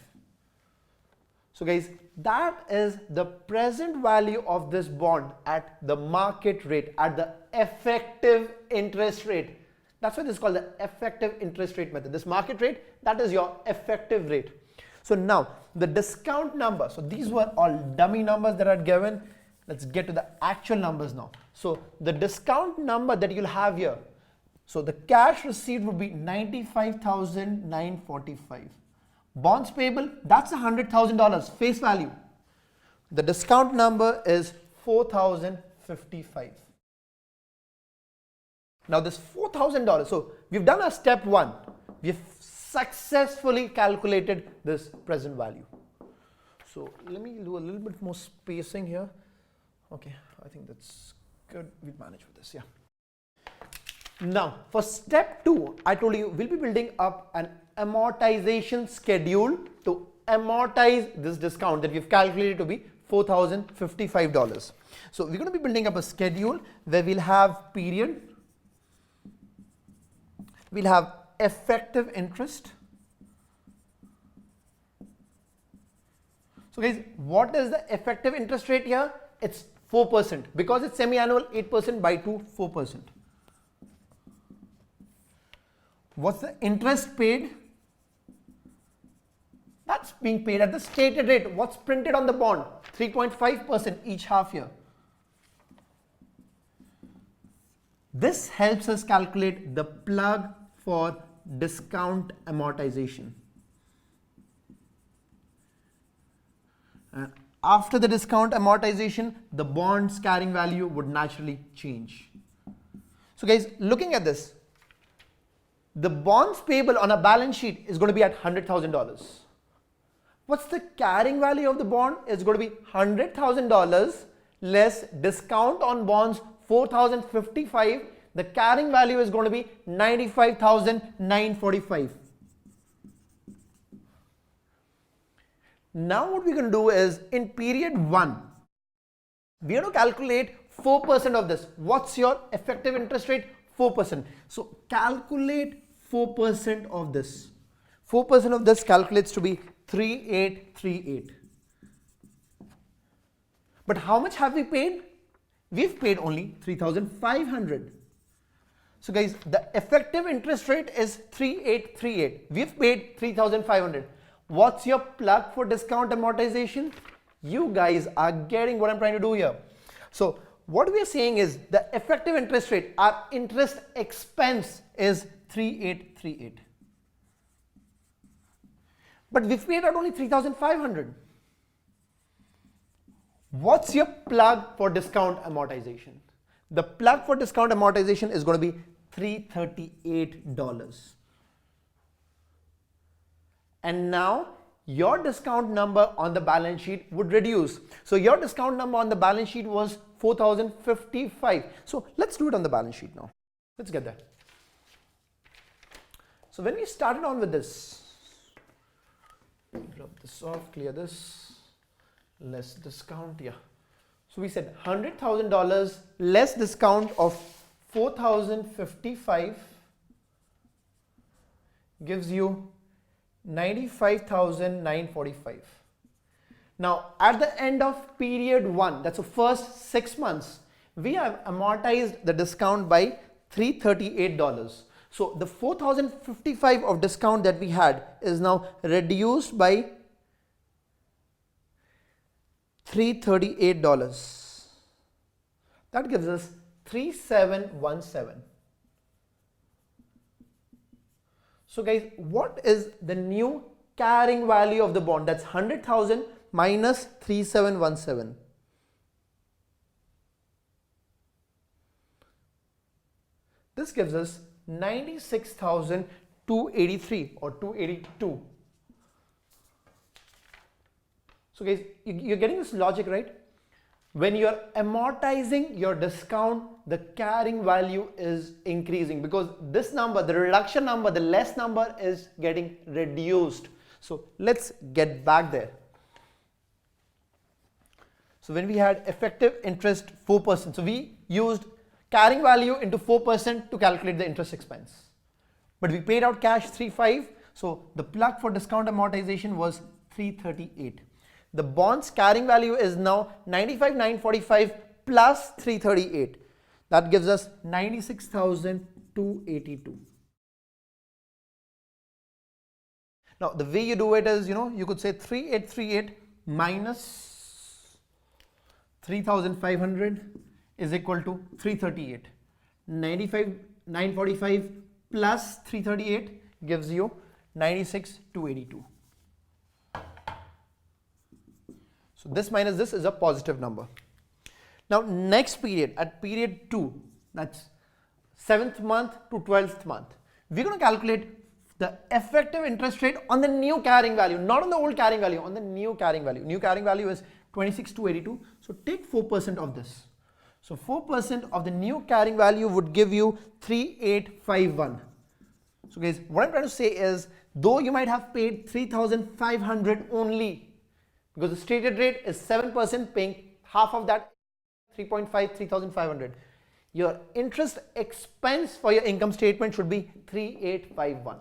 So guys, that is the present value of this bond at the market rate, at the effective interest rate. That's why this is called the effective interest rate method. This market rate, that is your effective rate. So now the discount number, so these were all dummy numbers that are given. Let's get to the actual numbers now. So the discount number that you'll have here, so the cash received would be 95,945. Bonds payable, that's $100,000 face value. The discount number is 4,055. Now this $4,000, so we've done our step one. We've successfully calculated this present value. So let me do a little bit more spacing here. Okay, I think that's good. We'll manage with this, yeah. Now for step two, I told you we'll be building up an amortization schedule to amortize this discount that we've calculated to be $4,055. So we're going to be building up a schedule where we'll have period, we'll have effective interest. So guys, what is the effective interest rate here? It's 4%. Because it's semi-annual, 8% by 2, 4%. What's the interest paid? That's being paid at the stated rate. What's printed on the bond? 3.5% each half year. This helps us calculate the plug for discount amortization. And after the discount amortization, the bond's carrying value would naturally change. So guys, looking at this, the bonds payable on a balance sheet is going to be at $100,000. What's the carrying value of the bond? It's going to be $100,000 less discount on bonds 4,055. The carrying value is going to be 95,945. Now what we're going to do is in period 1, we're going to calculate 4% of this. What's your effective interest rate? 4%. So calculate 4% of this. 4% of this calculates to be 3838. But how much have we paid? We've paid only 3,500. So guys, the effective interest rate is 3838. We've paid 3,500. What's your plug for discount amortization? You guys are getting what I'm trying to do here. So what we are saying is the effective interest rate, our interest expense is 3838. But we've paid out only 3,500. What's your plug for discount amortization? The plug for discount amortization is going to be $338. and now your discount number on the balance sheet would reduce. So your discount number on the balance sheet was 4055. So let's do it on the balance sheet now. Let's get there. So when we started on with this, rub this off, clear this, less discount, yeah. So we said $100,000 less discount of 4055 gives you 95,945. Now at the end of period 1, that's the first 6 months, we have amortized the discount by $338. So the 4055 of discount that we had is now reduced by $338. That gives us 3717. So guys, what is the new carrying value of the bond? That's 100,000 minus 3717. This gives us 96,283 or 282. So guys, you're getting this logic, right? When you're amortizing your discount, the carrying value is increasing because this number, the reduction number, the less number is getting reduced. So let's get back there. So when we had effective interest 4%, so we used carrying value into 4% to calculate the interest expense. But we paid out cash 3.5, so the plug for discount amortization was 338. The bond's carrying value is now 95,945 plus 338. That gives us 96,282. Now the way you do it is, you could say 3838 minus 3,500 is equal to 338. 95,945 plus 338 gives you 96,282. So this minus this is a positive number. Now next period, at period 2, that's 7th month to 12th month, we're going to calculate the effective interest rate on the new carrying value, not on the old carrying value, on the new carrying value. New carrying value is 26,282. So take 4% of this. So 4% of the new carrying value would give you 3,851. So guys, what I'm trying to say is, though you might have paid 3,500 only, because the stated rate is 7%, paying half of that, 3,500. Your interest expense for your income statement should be 3,851.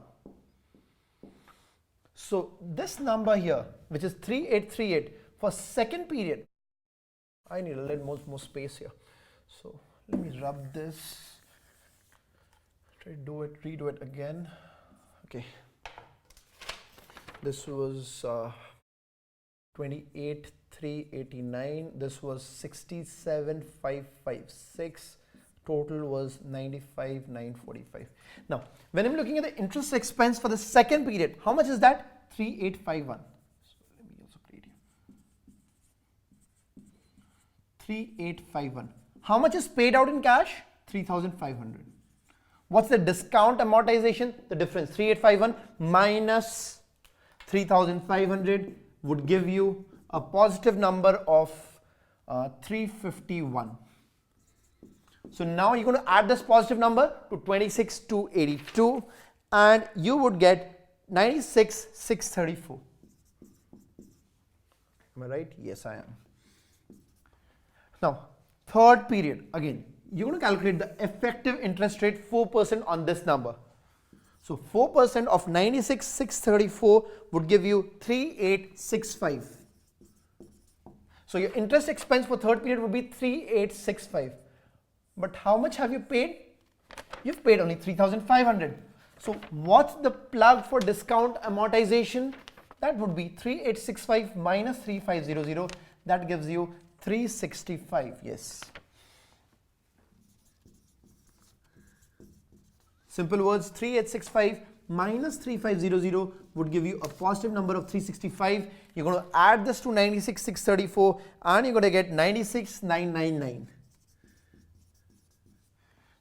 So this number here, which is 3,838 for second period, I need a little more space here. So let me rub this, try to do it, redo it again. Okay, this was 28,389. This was 67,556. Total was 95,945. Now, when I'm looking at the interest expense for the second period, how much is that? 3,851. So let me also create here. 3,851. How much is paid out in cash? 3,500. What's the discount amortization? The difference, 3,851 minus 3,500 would give you a positive number of 351. So now you're going to add this positive number to 26,282 and you would get 96,634. Am I right? Yes, I am. Now, third period, again, you're going to calculate the effective interest rate 4% on this number. So 4% of 96,634 would give you 3,865. So your interest expense for third period would be 3,865. But how much have you paid? You've paid only 3,500. So what's the plug for discount amortization? That would be 3,865 minus 3,500. That gives you 365. Yes. Simple words, 3,865 minus 3,500 would give you a positive number of 365. You're going to add this to 96,634 and you're going to get 96,999.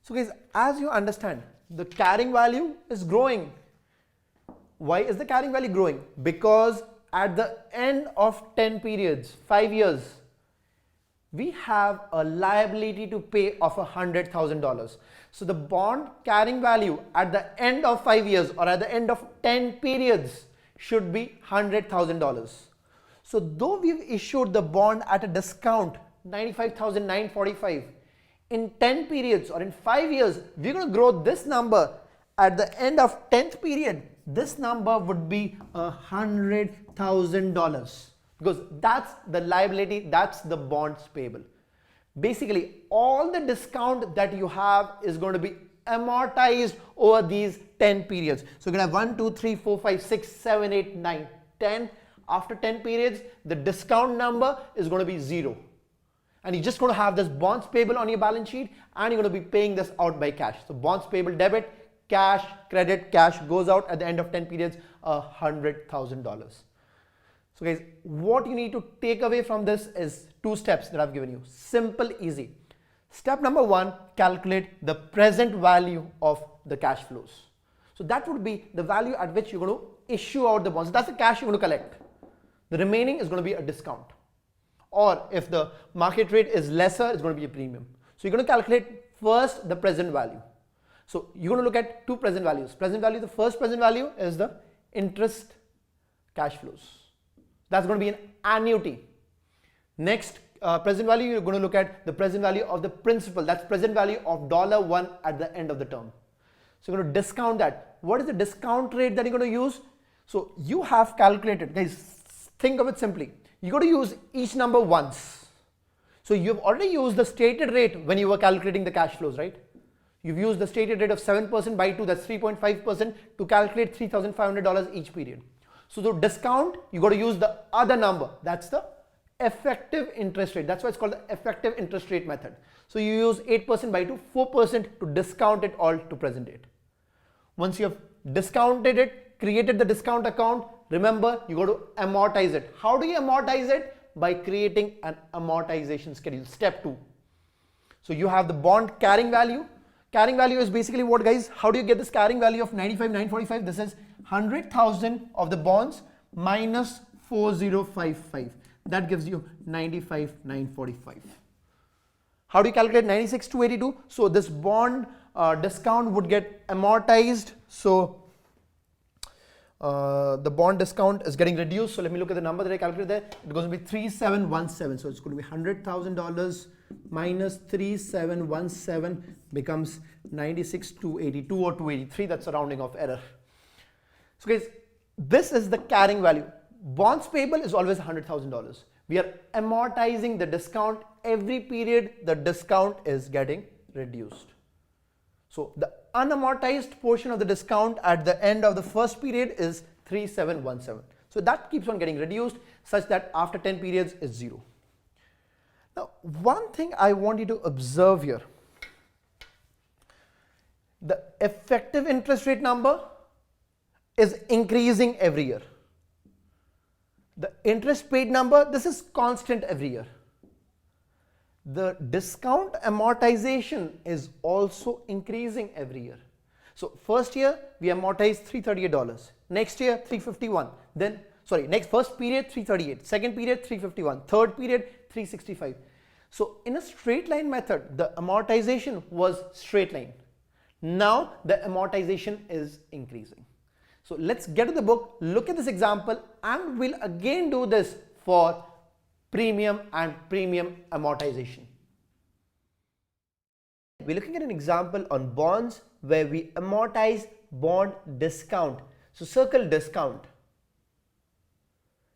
So guys, as you understand, the carrying value is growing. Why is the carrying value growing? Because at the end of 10 periods, 5 years, we have a liability to pay of $100,000. So the bond carrying value at the end of 5 years or at the end of 10 periods should be $100,000. So though we've issued the bond at a discount, 95,945, in 10 periods or in 5 years, we're going to grow this number. At the end of 10th period, this number would be $100,000, because that's the liability, that's the bonds payable. Basically, all the discount that you have is going to be amortized over these 10 periods. So you're going to have 1, 2, 3, 4, 5, 6, 7, 8, 9, 10. After 10 periods, the discount number is going to be 0. And you're just going to have this bonds payable on your balance sheet, and you're going to be paying this out by cash. So bonds payable debit, cash, credit, cash goes out at the end of 10 periods, $100,000. So guys, what you need to take away from this is 2 steps that I've given you. Simple, easy. Step number 1, calculate the present value of the cash flows. So that would be the value at which you're going to issue out the bonds. That's the cash you're going to collect. The remaining is going to be a discount. Or if the market rate is lesser, it's going to be a premium. So you're going to calculate first the present value. So you're going to look at 2 present values. Present value, the first present value is the interest cash flows. That's going to be an annuity. Next present value, you're going to look at the present value of the principal. That's present value of $1 at the end of the term. So you're going to discount that. What is the discount rate that you're going to use? So you have calculated, guys, think of it simply. You got to use each number once. So you've already used the stated rate when you were calculating the cash flows, right? You've used the stated rate of 7% by 2, that's 3.5% to calculate $3,500 each period. So to discount, you got to use the other number. That's the effective interest rate. That's why it's called the effective interest rate method. So you use 8% by 2, 4% to discount it all to present date. Once you have discounted it, created the discount account, remember you got to amortize it. How do you amortize it? By creating an amortization schedule. Step 2. So you have the bond carrying value. Carrying value is basically what, guys? How do you get this carrying value of 95,945? This is 100,000 of the bonds minus 4055. That gives you 95,945. How do you calculate 96,282? So this bond discount would get amortized. So the bond discount is getting reduced. So let me look at the number that I calculated there. It's going to be 3717. So it's going to be $100,000 minus 3717 becomes 96,282 or 283. That's a rounding off error. So guys, this is the carrying value. Bonds payable is always $100,000. We are amortizing the discount every period. The discount is getting reduced. So the unamortized portion of the discount at the end of the first period is 3717. So that keeps on getting reduced such that after 10 periods is 0. Now, one thing I want you to observe here, the effective interest rate number is increasing every year. The interest paid number, this is constant every year. The discount amortization is also increasing every year. So first year we amortize $338, next year $351, then first period $338, second period $351, third period $365. So in a straight line method, the amortization was straight line. Now the amortization is increasing. So let's get to the book, look at this example, and we'll again do this for premium and premium amortization. We're looking at an example on bonds where we amortize bond discount. So circle discount.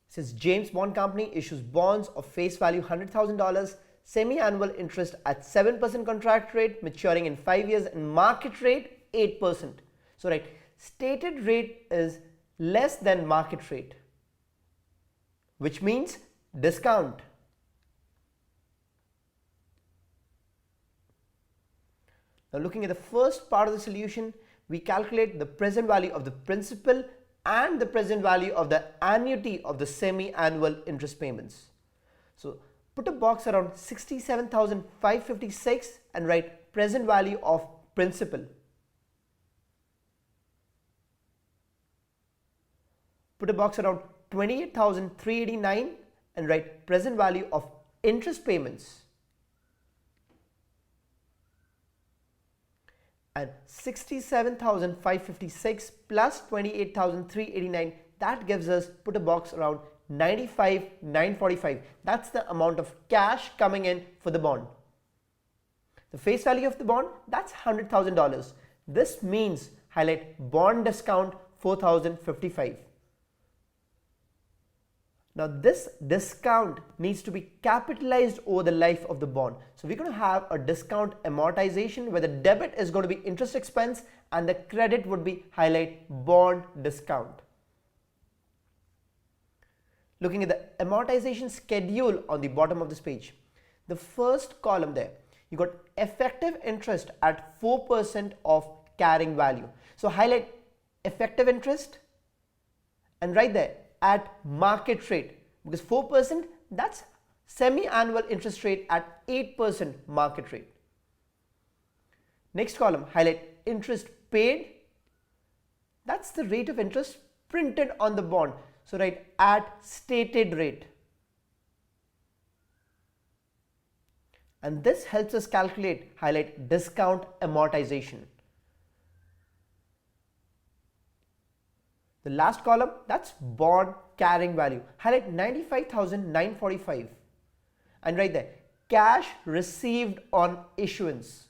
It says James Bond Company issues bonds of face value $100,000, semi-annual interest at 7% contract rate, maturing in 5 years, and market rate 8%. So right, stated rate is less than market rate, which means discount. Now looking at the first part of the solution, we calculate the present value of the principal and the present value of the annuity of the semi-annual interest payments. So put a box around 67,556 and write present value of principal. put a box around 28,389 and write present value of interest payments. And 67,556 plus 28,389, that gives us, put a box around 95,945. That's the amount of cash coming in for the bond. The face value of the bond, that's $100,000. This means highlight bond discount 4,055. Now this discount needs to be capitalized over the life of the bond. So we're going to have a discount amortization where the debit is going to be interest expense and the credit would be highlight bond discount. Looking at the amortization schedule on the bottom of this page, the first column there, you got effective interest at 4% of carrying value. So highlight effective interest and right there at market rate, because 4%, that's semi-annual interest rate at 8% market rate. Next column, highlight interest paid. That's the rate of interest printed on the bond. So write at stated rate. And this helps us calculate, highlight discount amortization. The last column, that's bond carrying value. Highlight 95,945 and right there, cash received on issuance.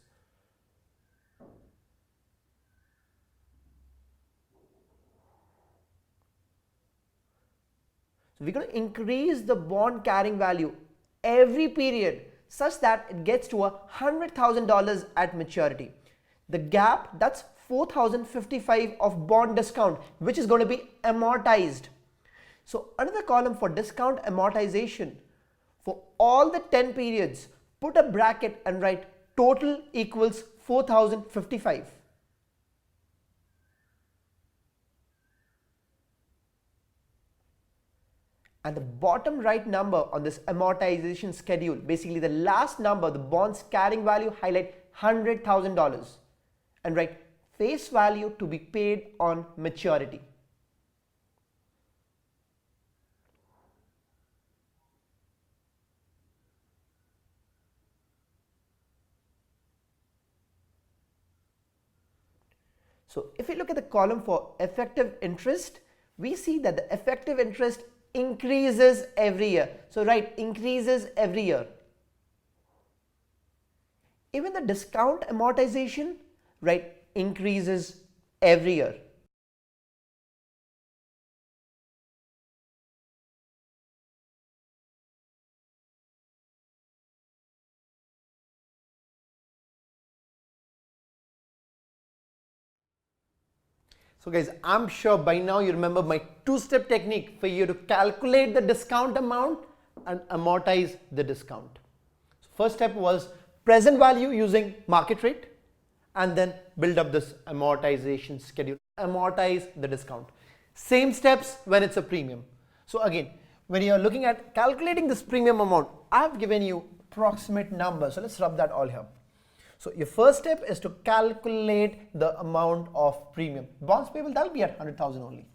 So we're going to increase the bond carrying value every period such that it gets to $100,000 at maturity. The gap, that's 4,055 of bond discount, which is going to be amortized. So another column for discount amortization, for all the 10 periods, put a bracket and write total equals 4,055. And the bottom right number on this amortization schedule, basically the last number, the bond's carrying value, highlight $100,000 and write face value to be paid on maturity. So if we look at the column for effective interest, we see that the effective interest increases every year. So write increases every year. Even the discount amortization, right, increases every year. So guys, I'm sure by now you remember my two-step technique for you to calculate the discount amount and amortize the discount. So first step was present value using market rate and then build up this amortization schedule, amortize the discount. Same steps when it's a premium. So again, when you're looking at calculating this premium amount, I've given you approximate numbers. So let's rub that all here. So your first step is to calculate the amount of premium. Bonds payable, that'll be at 100,000 only.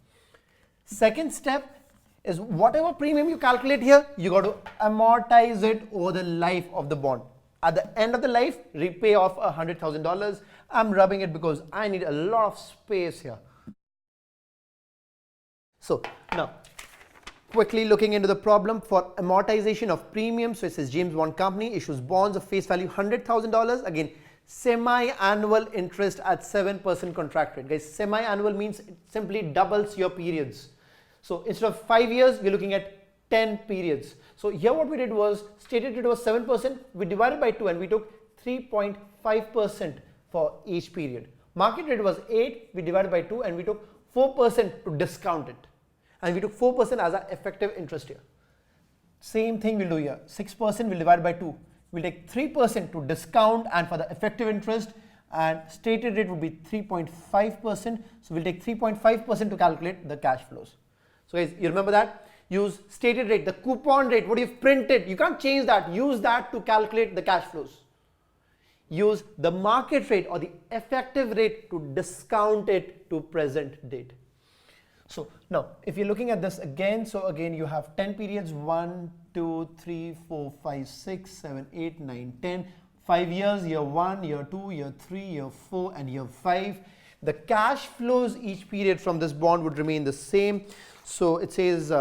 Second step is whatever premium you calculate here, you got to amortize it over the life of the bond. At the end of the life, repay off $100,000. I'm rubbing it because I need a lot of space here. So now, quickly looking into the problem for amortization of premium. So it says James Bond Company issues bonds of face value $100,000. Again, semi-annual interest at 7% contract rate. Guys, semi-annual means it simply doubles your periods. So instead of 5 years, we're looking at 10 periods. So here what we did was, stated it was 7%, we divided by 2 and we took 3.5% for each period. Market rate was 8, we divided by 2 and we took 4% to discount it. And we took 4% as our effective interest here. Same thing we'll do here. 6% we'll divide by 2. We'll take 3% to discount and for the effective interest, and stated rate would be 3.5%. So we'll take 3.5% to calculate the cash flows. So guys, you remember that? Use stated rate, the coupon rate, what you've printed. You can't change that. Use that to calculate the cash flows. Use the market rate or the effective rate to discount it to present date. So now if you're looking at this again, so again you have 10 periods, 1, 2, 3, 4, 5, 6, 7, 8, 9, 10, 5 years, year 1, year 2, year 3, year 4 and year 5. The cash flows each period from this bond would remain the same. So it says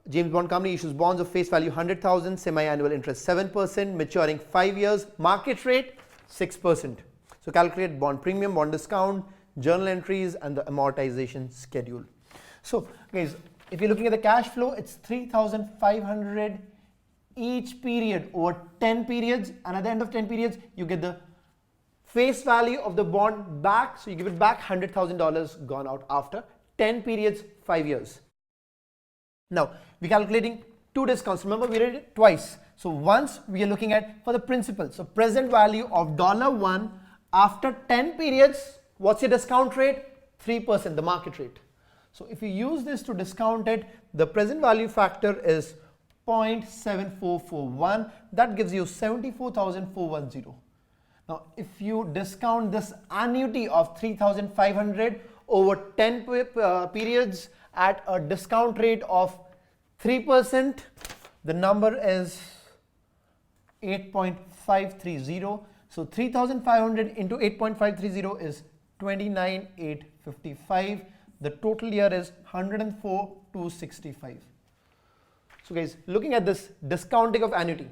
James Bond Company issues bonds of face value 100,000, semi-annual interest 7%, maturing 5 years, market rate 6%. So calculate bond premium, bond discount, journal entries and the amortization schedule. So guys, if you're looking at the cash flow, it's 3,500 each period over 10 periods, and at the end of 10 periods you get the face value of the bond back. So you give it back $100,000 gone out after 10 periods, 5 years. Now we're calculating two discounts. Remember, we did it twice. So once we are looking at for the principal, so present value of $1 after 10 periods. What's your discount rate? 3%, the market rate. So if you use this to discount it, the present value factor is 0.7441. That gives you 74,410. Now if you discount this annuity of 3,500 over 10 periods at a discount rate of 3%, the number is 8.530. So 3,500 into 8.530 is 29,855. The total year is 104,265. So guys, looking at this discounting of annuity,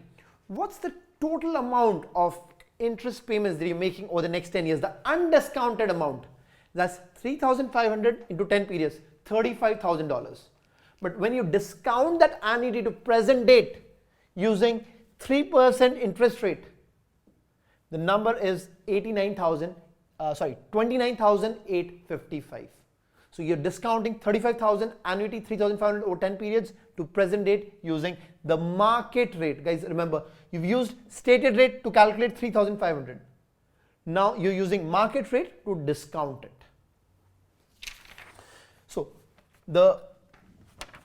what's the total amount of interest payments that you're making over the next 10 years? The undiscounted amount, that's 3,500 into 10 periods, $35,000. But when you discount that annuity to present date using 3% interest rate, the number is 29,855. So you're discounting 35,000 annuity, 3,500 over 10 periods to present date using the market rate. Guys, remember, you've used stated rate to calculate 3,500. Now you're using market rate to discount it. So the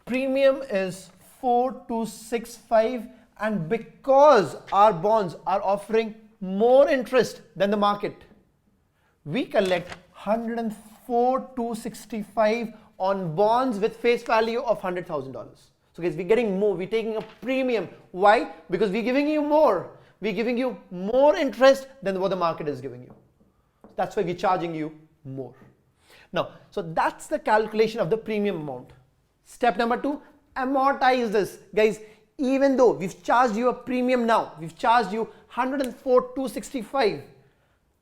premium is 4,265, and because our bonds are offering more interest than the market, we collect 104,265 on bonds with face value of $100,000. So guys, we're getting more, we're taking a premium. Why? Because we're giving you more. We're giving you more interest than what the market is giving you. That's why we're charging you more. Now, so that's the calculation of the premium amount. Step number 2, amortize this. Guys, even though we've charged you a premium now, we've charged you 104,265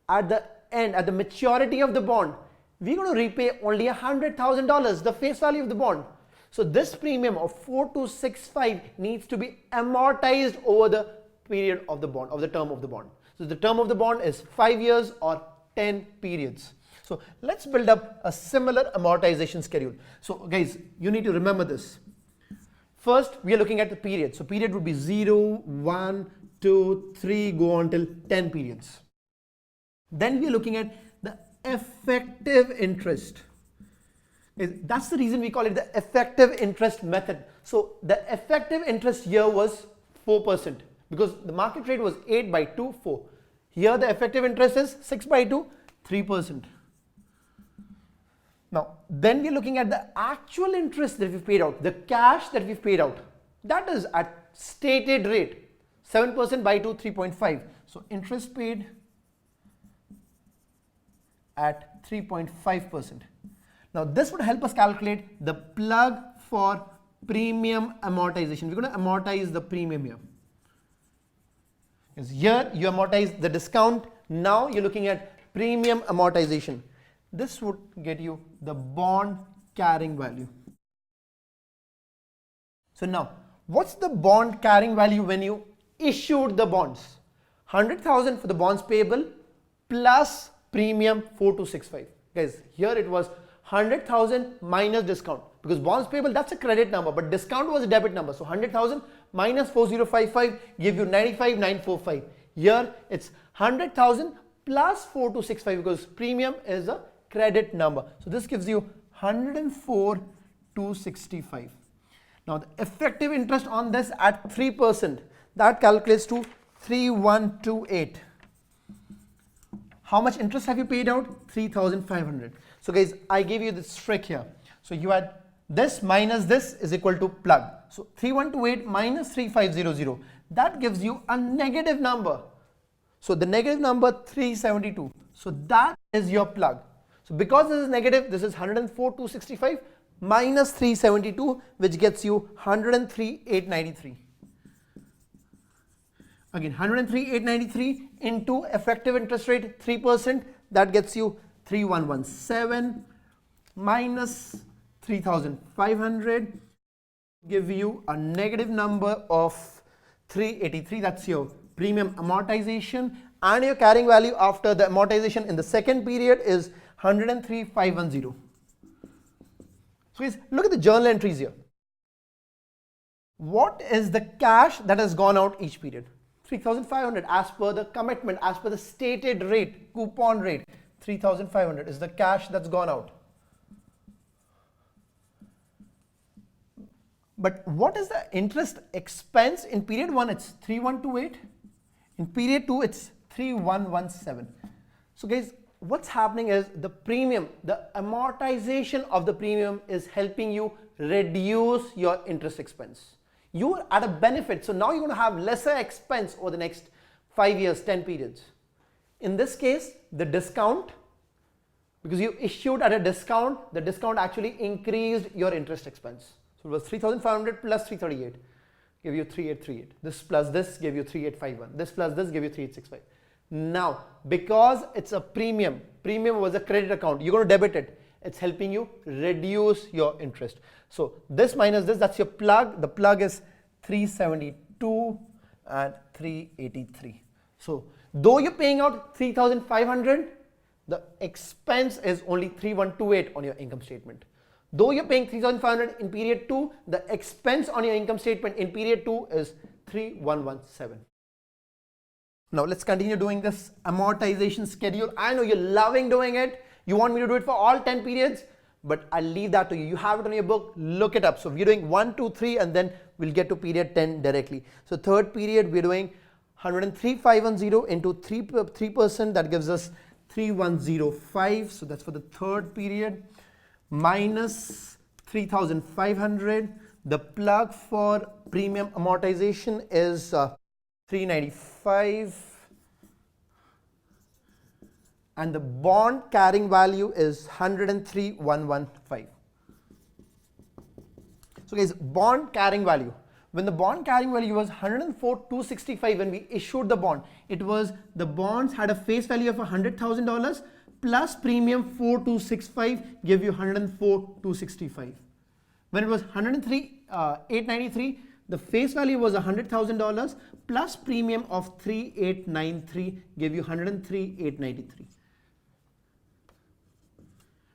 at the end, at the maturity of the bond, we're going to repay only $100,000, the face value of the bond. So this premium of 4,265 needs to be amortized over the period of the bond, of the term of the bond. So the term of the bond is 5 years or 10 periods. So let's build up a similar amortization schedule. So guys, you need to remember this. First, we are looking at the period. So period would be 0, 1, 2, 3, go on till 10 periods. Then we are looking at the effective interest. That's the reason we call it the effective interest method. So the effective interest here was 4% because the market rate was 8 by 2, 4. Here the effective interest is 6 by 2, 3%. Now, then we're looking at the actual interest that we've paid out, the cash that we've paid out. That is at stated rate, 7% by 2, 3.5. So interest paid at 3.5%. Now this would help us calculate the plug for premium amortization. We're going to amortize the premium here. Because here you amortize the discount. Now you're looking at premium amortization. This would get you the bond carrying value. So now, what's the bond carrying value when you issued the bonds? 100,000 for the bonds payable plus premium 4,265. Guys, here it was 100,000 minus discount because bonds payable, that's a credit number, but discount was a debit number. So 100,000 minus 4,055 give you 95,945. Here it's 100,000 plus 4,265 because premium is a credit number. So this gives you 104,265. Now the effective interest on this at 3%, that calculates to 3,128. How much interest have you paid out? 3,500. So guys, I gave you this trick here. So you had this minus this is equal to plug. So 3128 minus 3500, that gives you a negative number. So the negative number 372. So that is your plug. So because this is negative, this is 104,265 minus 372, which gets you 103,893. Again, 103,893 into effective interest rate 3%, that gets you 3117 minus 3,500, give you a negative number of 383. That's your premium amortization, and your carrying value after the amortization in the second period is 103,510. So guys, look at the journal entries here. What is the cash that has gone out each period? 3,500 as per the commitment, as per the stated rate, coupon rate. 3,500 is the cash that's gone out. But what is the interest expense? In period 1 it's 3128, in period 2 it's 3117. So guys, what's happening is the premium, the amortization of the premium is helping you reduce your interest expense. You are at a benefit, so now you're going to have lesser expense over the next 5 years, 10 periods. In this case, the discount, because you issued at a discount, the discount actually increased your interest expense. So it was 3,500 plus 338, give you 3838. This plus this gave you 3851. This plus this gave you 3865. Now, because it's a premium was a credit account, you're going to debit it. It's helping you reduce your interest. So this minus this, that's your plug. The plug is 372 and 383. So though you're paying out 3,500, the expense is only 3,128 on your income statement. Though you're paying 3,500 in period 2, the expense on your income statement in period 2 is 3,117. Now let's continue doing this amortization schedule. I know you're loving doing it. You want me to do it for all 10 periods, but I'll leave that to you. You have it on your book, look it up. So we're doing 1, 2, 3, and then we'll get to period 10 directly. So third period, we're doing 103,510 into 3%, that gives us 3,105. So that's for the third period, minus 3,500. The plug for premium amortization is 395. And the bond carrying value is 103,115. So guys, bond carrying value. When the bond carrying value was 104,265 when we issued the bond, it was the bonds had a face value of $100,000 plus premium 4,265 give you 104,265. When it was 103,893, the face value was $100,000 plus premium of 3,893 gave you 103,893.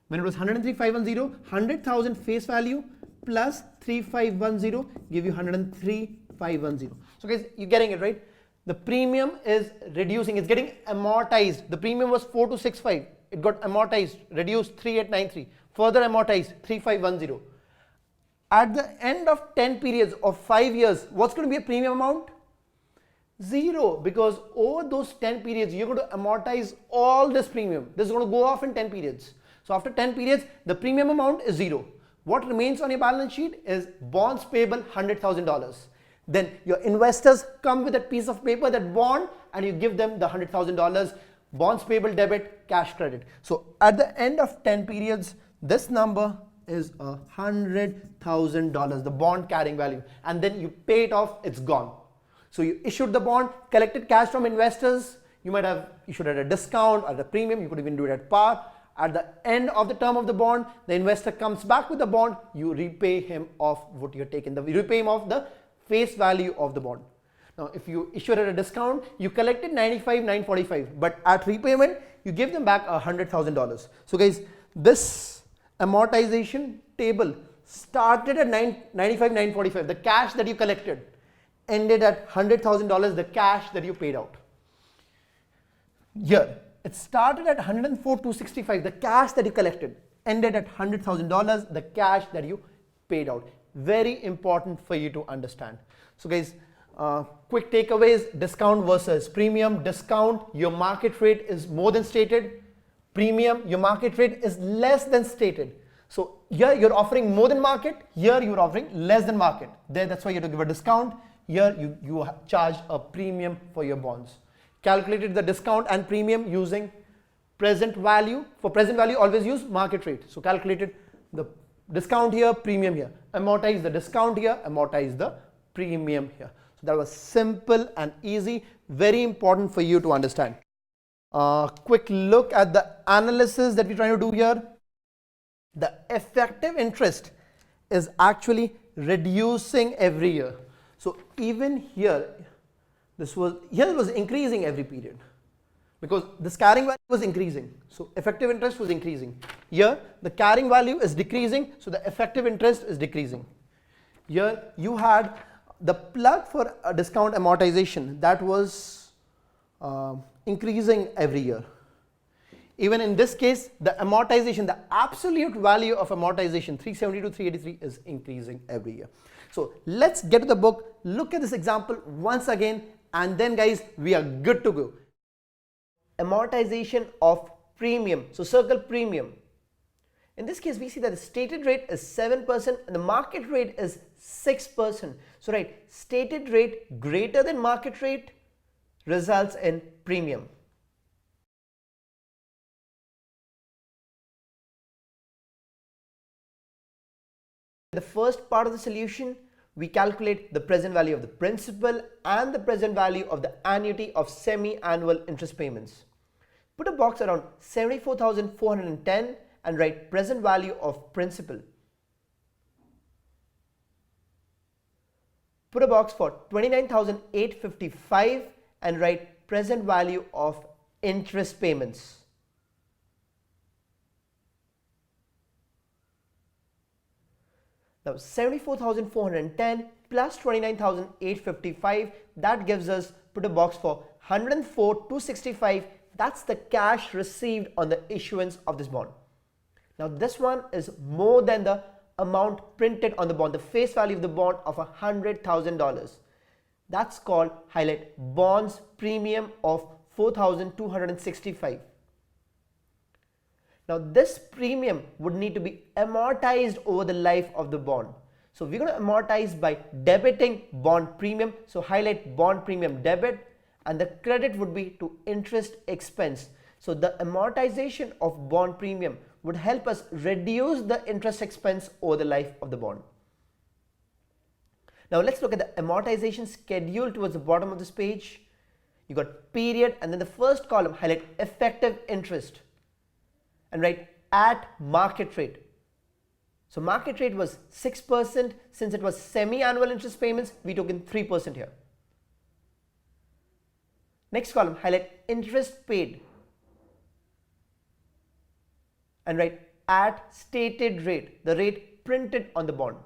When it was 103,510, 100,000 face value plus 3,510 give you 103,510. So guys, you're getting it right. The premium is reducing, it's getting amortized. The premium was 4,265, it got amortized, reduced 3,893, further amortized 3,510. At the end of 10 periods of 5 years, what's going to be a premium amount? 0, because over those 10 periods, you're going to amortize all this premium. This is going to go off in 10 periods. So after 10 periods, the premium amount is 0. What remains on your balance sheet is bonds payable $100,000. Then your investors come with a piece of paper, that bond, and you give them the $100,000, bonds payable debit, cash credit. So at the end of 10 periods, this number is $100,000, the bond carrying value, and then you pay it off, it's gone. So you issued the bond, collected cash from investors, you might have issued at a discount or at a premium, you could even do it at par. At the end of the term of the bond, the investor comes back with the bond, you repay him off what you're taking, you repay him off the face value of the bond. Now if you issue it at a discount, you collected 95,945, but at repayment, you give them back $100,000. So guys, this amortization table started at 95,945, the cash that you collected, ended at $100,000, the cash that you paid out. Here, it started at 104,265, the cash that you collected, ended at $100,000, the cash that you paid out. Very important for you to understand. So guys, quick takeaways: discount versus premium. Discount, your market rate is more than stated. Premium, your market rate is less than stated. So here you're offering more than market, here you're offering less than market. There, that's why you have to give a discount. Here you charge a premium for your bonds. Calculated the discount and premium using present value. For present value, always use market rate. So calculated the discount here, premium here. Amortize the discount here, amortize the premium here. So that was simple and easy, very important for you to understand. Quick look at the analysis that we're trying to do here. The effective interest is actually reducing every year. So even here, it was increasing every period because this carrying value was increasing. So effective interest was increasing. Here the carrying value is decreasing, so the effective interest is decreasing. Here you had the plug for a discount amortization that was increasing every year. Even in this case, the amortization, the absolute value of amortization 370 to 383 is increasing every year. So let's get to the book, look at this example once again, and then guys, we are good to go. Amortization of premium. So circle premium. In this case, we see that the stated rate is 7% and the market rate is 6%. So right, stated rate greater than market rate results in premium. The first part of the solution, we calculate the present value of the principal and the present value of the annuity of semi-annual interest payments. Put a box around 74,410 and write present value of principal. Put a box for 29,855 and write present value of interest payments. Now 74,410 plus 29,855, that gives us, put a box for 104,265, that's the cash received on the issuance of this bond. Now this one is more than the amount printed on the bond, the face value of the bond of $100,000. That's called highlight bonds premium of 4,265. Now this premium would need to be amortized over the life of the bond. So we're going to amortize by debiting bond premium. So highlight bond premium debit, and the credit would be to interest expense. So the amortization of bond premium would help us reduce the interest expense over the life of the bond. Now let's look at the amortization schedule towards the bottom of this page. You got period, and then the first column highlight effective interest and write at market rate. So market rate was 6%. Since it was semi-annual interest payments, we took in 3% here. Next column, highlight interest paid and write at stated rate, the rate printed on the bond.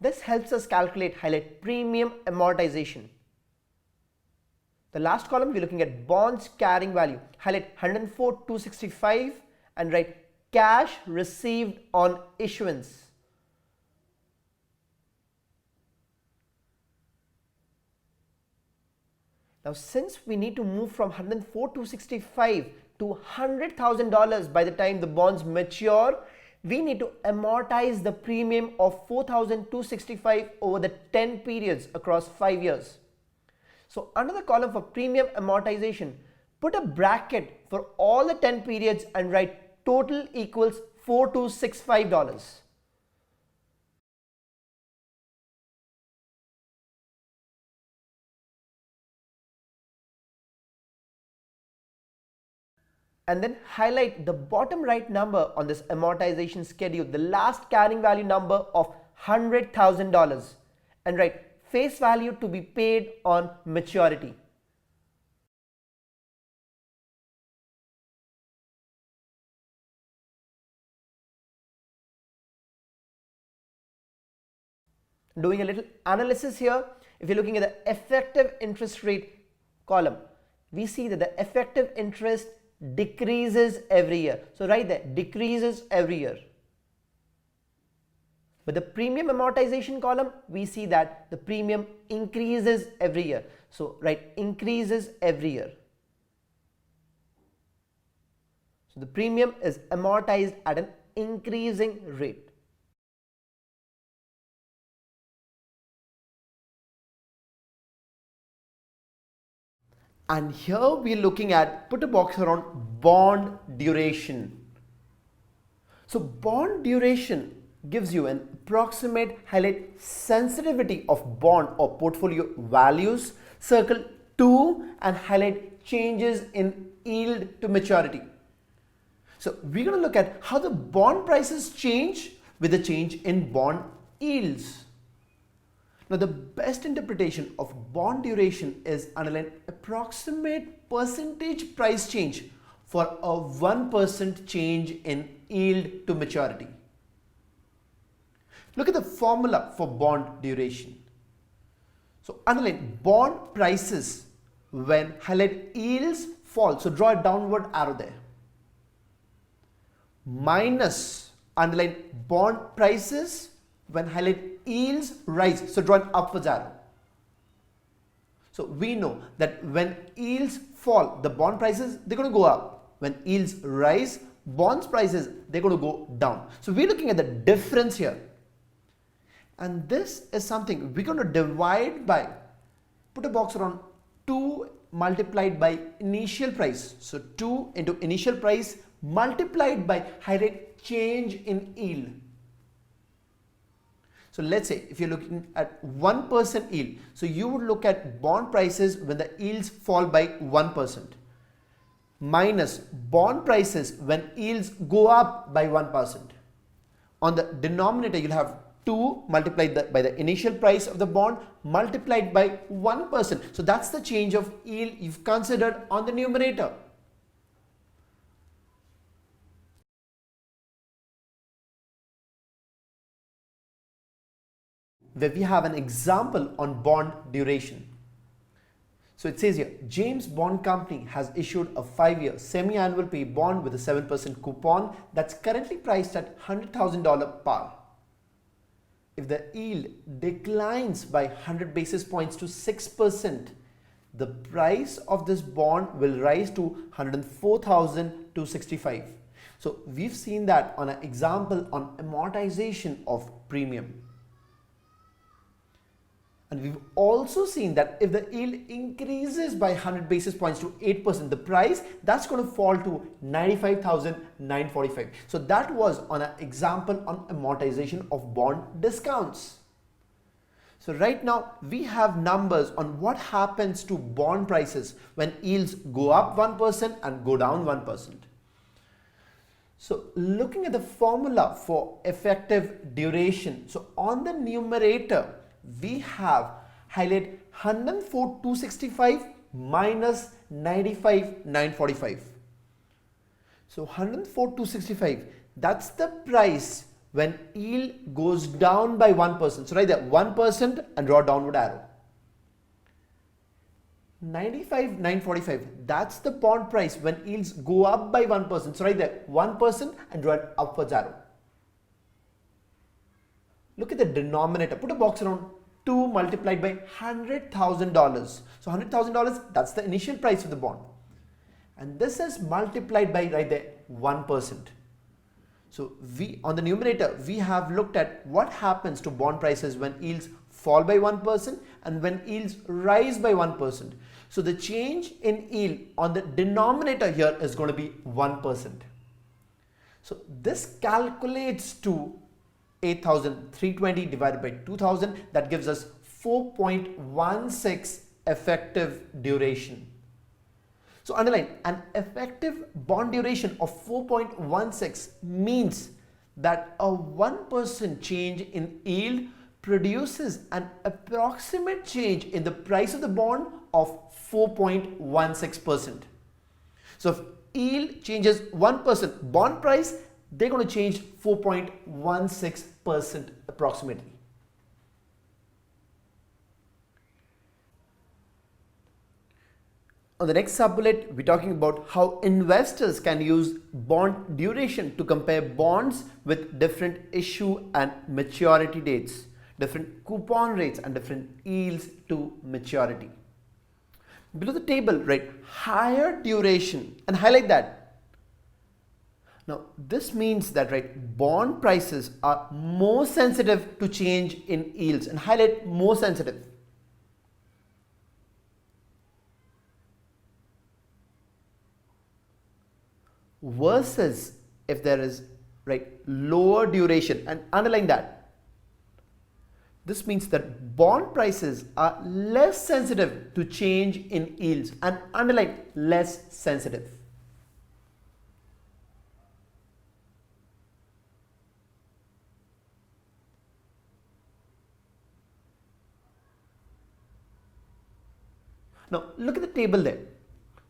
This helps us calculate, highlight premium amortization. The last column, we're looking at bonds carrying value. Highlight 104,265 and write cash received on issuance. Now, since we need to move from 104,265 to $100,000 by the time the bonds mature, we need to amortize the premium of 4,265 over the 10 periods across 5 years. So under the column for premium amortization, put a bracket for all the 10 periods and write total equals $4,265. And then highlight the bottom right number on this amortization schedule, the last carrying value number of $100,000, and write face value to be paid on maturity. Doing a little analysis here, if you're looking at the effective interest rate column, we see that the effective interest decreases every year. So right there, decreases every year. But the premium amortization column, we see that the premium increases every year. So right, increases every year. So the premium is amortized at an increasing rate. And here we're looking at, put a box around bond duration. So bond duration gives you an approximate highlight sensitivity of bond or portfolio values, circle 2 and highlight changes in yield to maturity. So we're going to look at how the bond prices change with the change in bond yields. Now the best interpretation of bond duration is underline approximate percentage price change for a 1% change in yield to maturity. Look at the formula for bond duration. So underline bond prices when highlight yields fall. So draw a downward arrow there. Minus underline bond prices when highlight yields rise. So draw an upwards arrow. So we know that when yields fall, the bond prices, they're going to go up. When yields rise, bonds prices, they're going to go down. So we're looking at the difference here. And this is something we're going to divide by, put a box around 2 multiplied by initial price. So 2 into initial price multiplied by highlight change in yield. So let's say if you're looking at 1% yield, so you would look at bond prices when the yields fall by 1%, minus bond prices when yields go up by 1%. On the denominator, you'll have 2 multiplied by the initial price of the bond multiplied by 1%. So that's the change of yield you've considered on the numerator. Where we have an example on bond duration. So it says here, James Bond Company has issued a 5-year semi-annual pay bond with a 7% coupon that's currently priced at $100,000 par. If the yield declines by 100 basis points to 6%, the price of this bond will rise to 104,265. So we've seen that on an example on amortization of premium. And we've also seen that if the yield increases by 100 basis points to 8%, the price, that's going to fall to 95,945. So that was on an example on amortization of bond discounts. So right now we have numbers on what happens to bond prices when yields go up 1% and go down 1%. So looking at the formula for effective duration, so on the numerator, we have highlight 104,265 minus 95,945. So 104,265, that's the price when yield goes down by 1%. So write there 1% and draw a downward arrow. 95,945, that's the bond price when yields go up by 1%. So write there 1% and draw an upwards arrow. Look at the denominator, put a box around 2 multiplied by $100,000. So $100,000, that's the initial price of the bond. And this is multiplied by right there 1%. So we, on the numerator, we have looked at what happens to bond prices when yields fall by 1% and when yields rise by 1%. So the change in yield on the denominator here is going to be 1%. So this calculates to 8,320 divided by 2,000, that gives us 4.16 effective duration. So underline, an effective bond duration of 4.16 means that a 1% change in yield produces an approximate change in the price of the bond of 4.16%. So if yield changes 1%, bond price, they're going to change 4.16% approximately. On the next sub-bullet, we're talking about how investors can use bond duration to compare bonds with different issue and maturity dates, different coupon rates and different yields to maturity. Below the table, write higher duration and highlight that. Now, this means that, right, bond prices are more sensitive to change in yields, and highlight more sensitive. Versus if there is, right, lower duration, and underline that. This means that bond prices are less sensitive to change in yields, and underline less sensitive. Now look at the table there.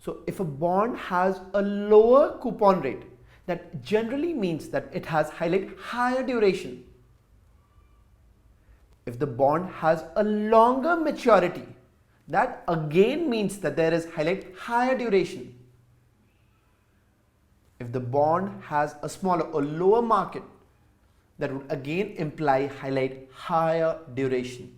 So if a bond has a lower coupon rate, that generally means that it has highlight higher duration. If the bond has a longer maturity, that again means that there is highlight higher duration. If the bond has a smaller or lower market, that would again imply highlight higher duration.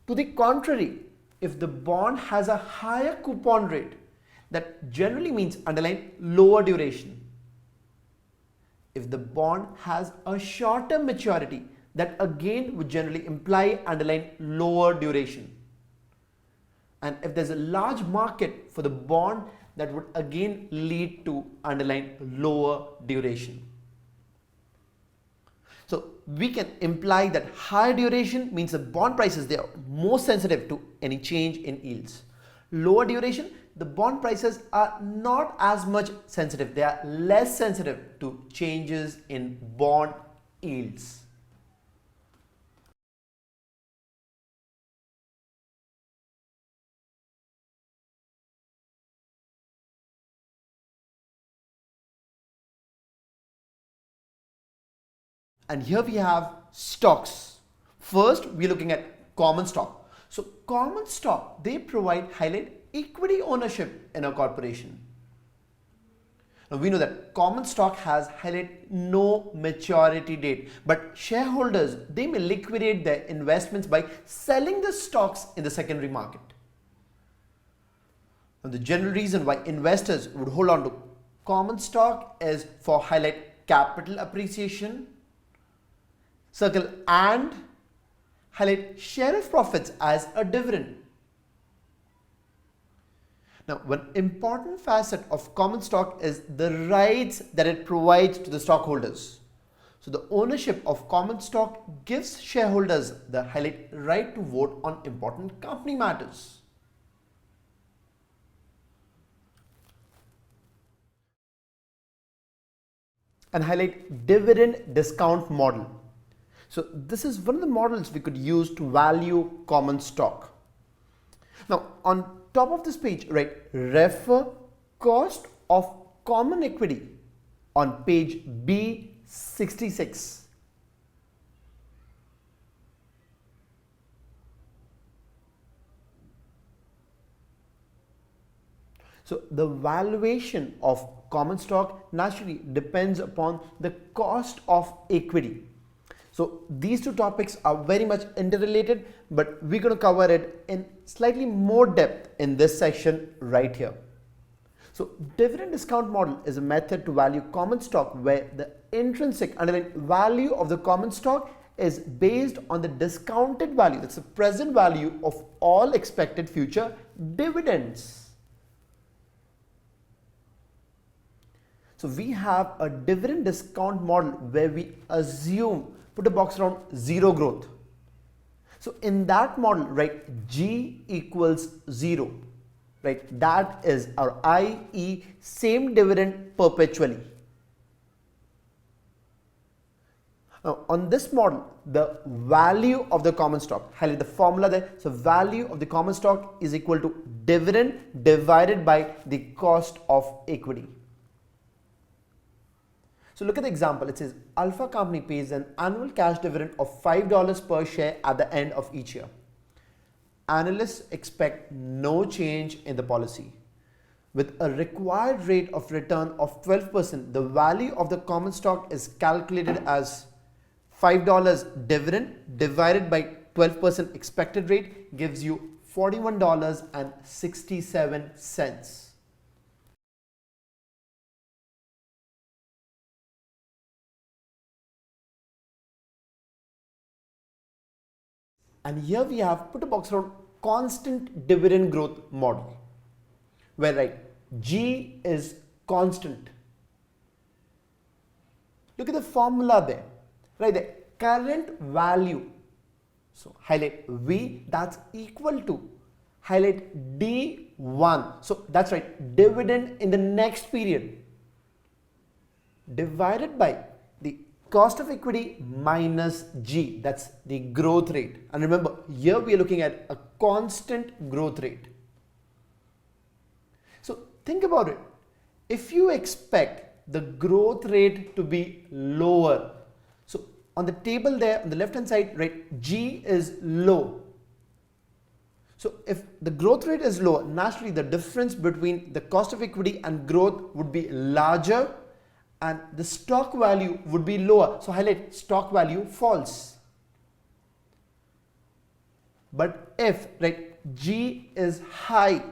To the contrary, if the bond has a higher coupon rate, that generally means underline lower duration. If the bond has a shorter maturity, that again would generally imply underline lower duration. And if there's a large market for the bond, that would again lead to underline lower duration. So we can imply that higher duration means the bond prices, they are more sensitive to any change in yields. Lower duration, the bond prices are not as much sensitive. They are less sensitive to changes in bond yields. And here we have stocks. First, we're looking at common stock. So common stock, they provide highlight equity ownership in a corporation. Now we know that common stock has highlight no maturity date, but shareholders, they may liquidate their investments by selling the stocks in the secondary market. Now the general reason why investors would hold on to common stock is for highlight capital appreciation, circle, and highlight share of profits as a dividend. Now, one important facet of common stock is the rights that it provides to the stockholders. So the ownership of common stock gives shareholders the highlight right to vote on important company matters. And highlight dividend discount model. So this is one of the models we could use to value common stock. Now on top of this page, right, refer cost of common equity on page B66. So the valuation of common stock naturally depends upon the cost of equity. So these two topics are very much interrelated, but we're going to cover it in slightly more depth in this section right here. So dividend discount model is a method to value common stock where the intrinsic underlying value of the common stock is based on the discounted value, that's the present value of all expected future dividends. So we have a dividend discount model where we assume, put a box around zero growth. So in that model, right, G equals 0, right, that is our i.e. same dividend perpetually. Now on this model, the value of the common stock, highlight the formula there, so value of the common stock is equal to dividend divided by the cost of equity. So look at the example. It says Alpha Company pays an annual cash dividend of $5 per share at the end of each year. Analysts expect no change in the policy. With a required rate of return of 12%, the value of the common stock is calculated as $5 dividend divided by 12% expected rate gives you $41.67. And here we have put a box around constant dividend growth model, where right, G is constant. Look at the formula there, right there, current value. So highlight V, that's equal to, highlight D1. So that's right, dividend in the next period divided by the cost of equity minus G, that's the growth rate. And remember, here we are looking at a constant growth rate. So think about it. If you expect the growth rate to be lower, so on the table there on the left hand side, right, G is low. So if the growth rate is low, naturally the difference between the cost of equity and growth would be larger and the stock value would be lower. So highlight stock value false. But if right, G is high,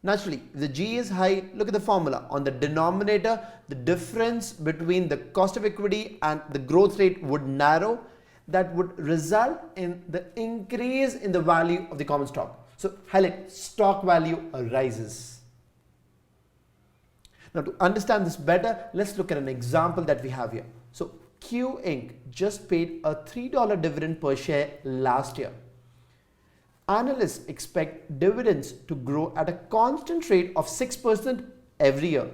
naturally if the G is high, look at the formula. On the denominator, the difference between the cost of equity and the growth rate would narrow. That would result in the increase in the value of the common stock. So highlight stock value rises. Now to understand this better, let's look at an example that we have here. So Q Inc. just paid a $3 dividend per share last year. Analysts expect dividends to grow at a constant rate of 6% every year.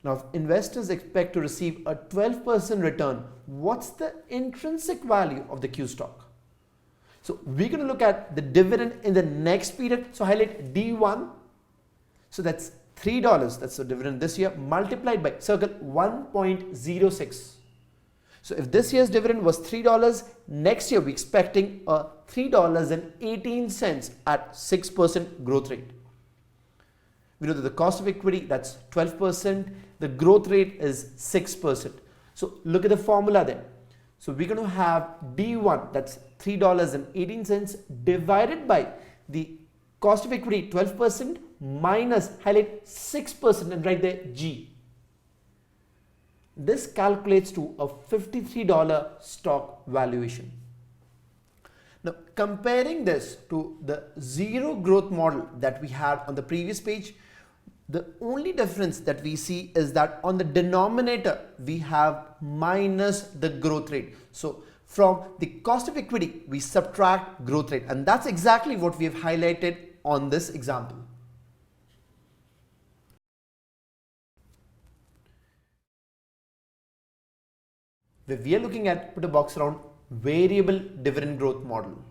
Now, if investors expect to receive a 12% return, what's the intrinsic value of the Q stock? So we're going to look at the dividend in the next period. So highlight D1. So that's $3. That's the dividend this year multiplied by circle 1.06. So if this year's dividend was $3, next year we're expecting a $3.18 at 6% growth rate. We know that the cost of equity, that's 12%. The growth rate is 6%. So look at the formula there. So we're going to have D1, that's $3.18 divided by the cost of equity 12% minus highlight 6% and write there G. This calculates to a $53 stock valuation. Now comparing this to the zero growth model that we had on the previous page, the only difference that we see is that on the denominator we have minus the growth rate. So from the cost of equity we subtract growth rate, and that's exactly what we have highlighted on this example. Where we are looking at, put a box around variable dividend growth model.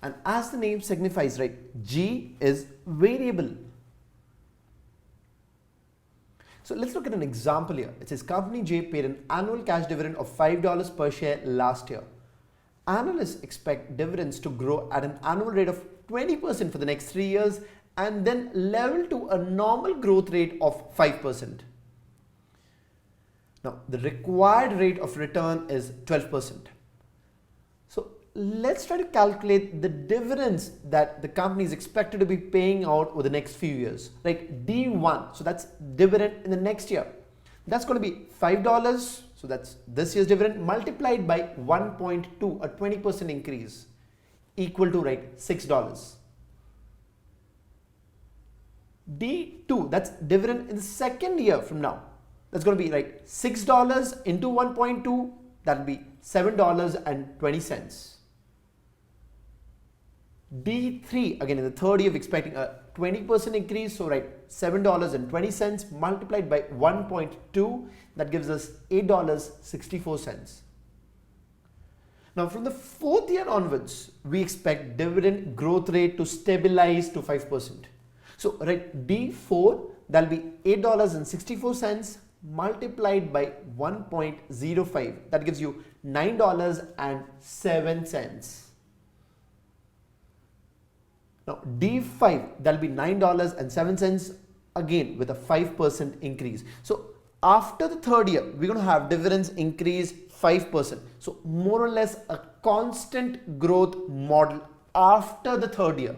And as the name signifies, right, G is variable. So let's look at an example here. It says company J paid an annual cash dividend of $5 per share last year. Analysts expect dividends to grow at an annual rate of 20% for the next 3 years and then level to a normal growth rate of 5%. Now, the required rate of return is 12%. So let's try to calculate the dividends that the company is expected to be paying out over the next few years. Right, D1, so that's dividend in the next year. That's going to be $5. So that's this year's dividend multiplied by 1.2, a 20% increase, equal to right $6. D2, that's dividend in the second year from now. That's going to be right $6 into 1.2, that will be $7.20. D3, again in the third year we're expecting a 20% increase, so right $7.20 multiplied by 1.2, that gives us $8.64. Now from the fourth year onwards we expect dividend growth rate to stabilize to 5%. So right D4, that will be $8.64 multiplied by 1.05, that gives you $9.07. Now D5, that will be $9.07 again with a 5% increase. So after the third year we're going to have dividends increase 5%. So more or less a constant growth model after the third year.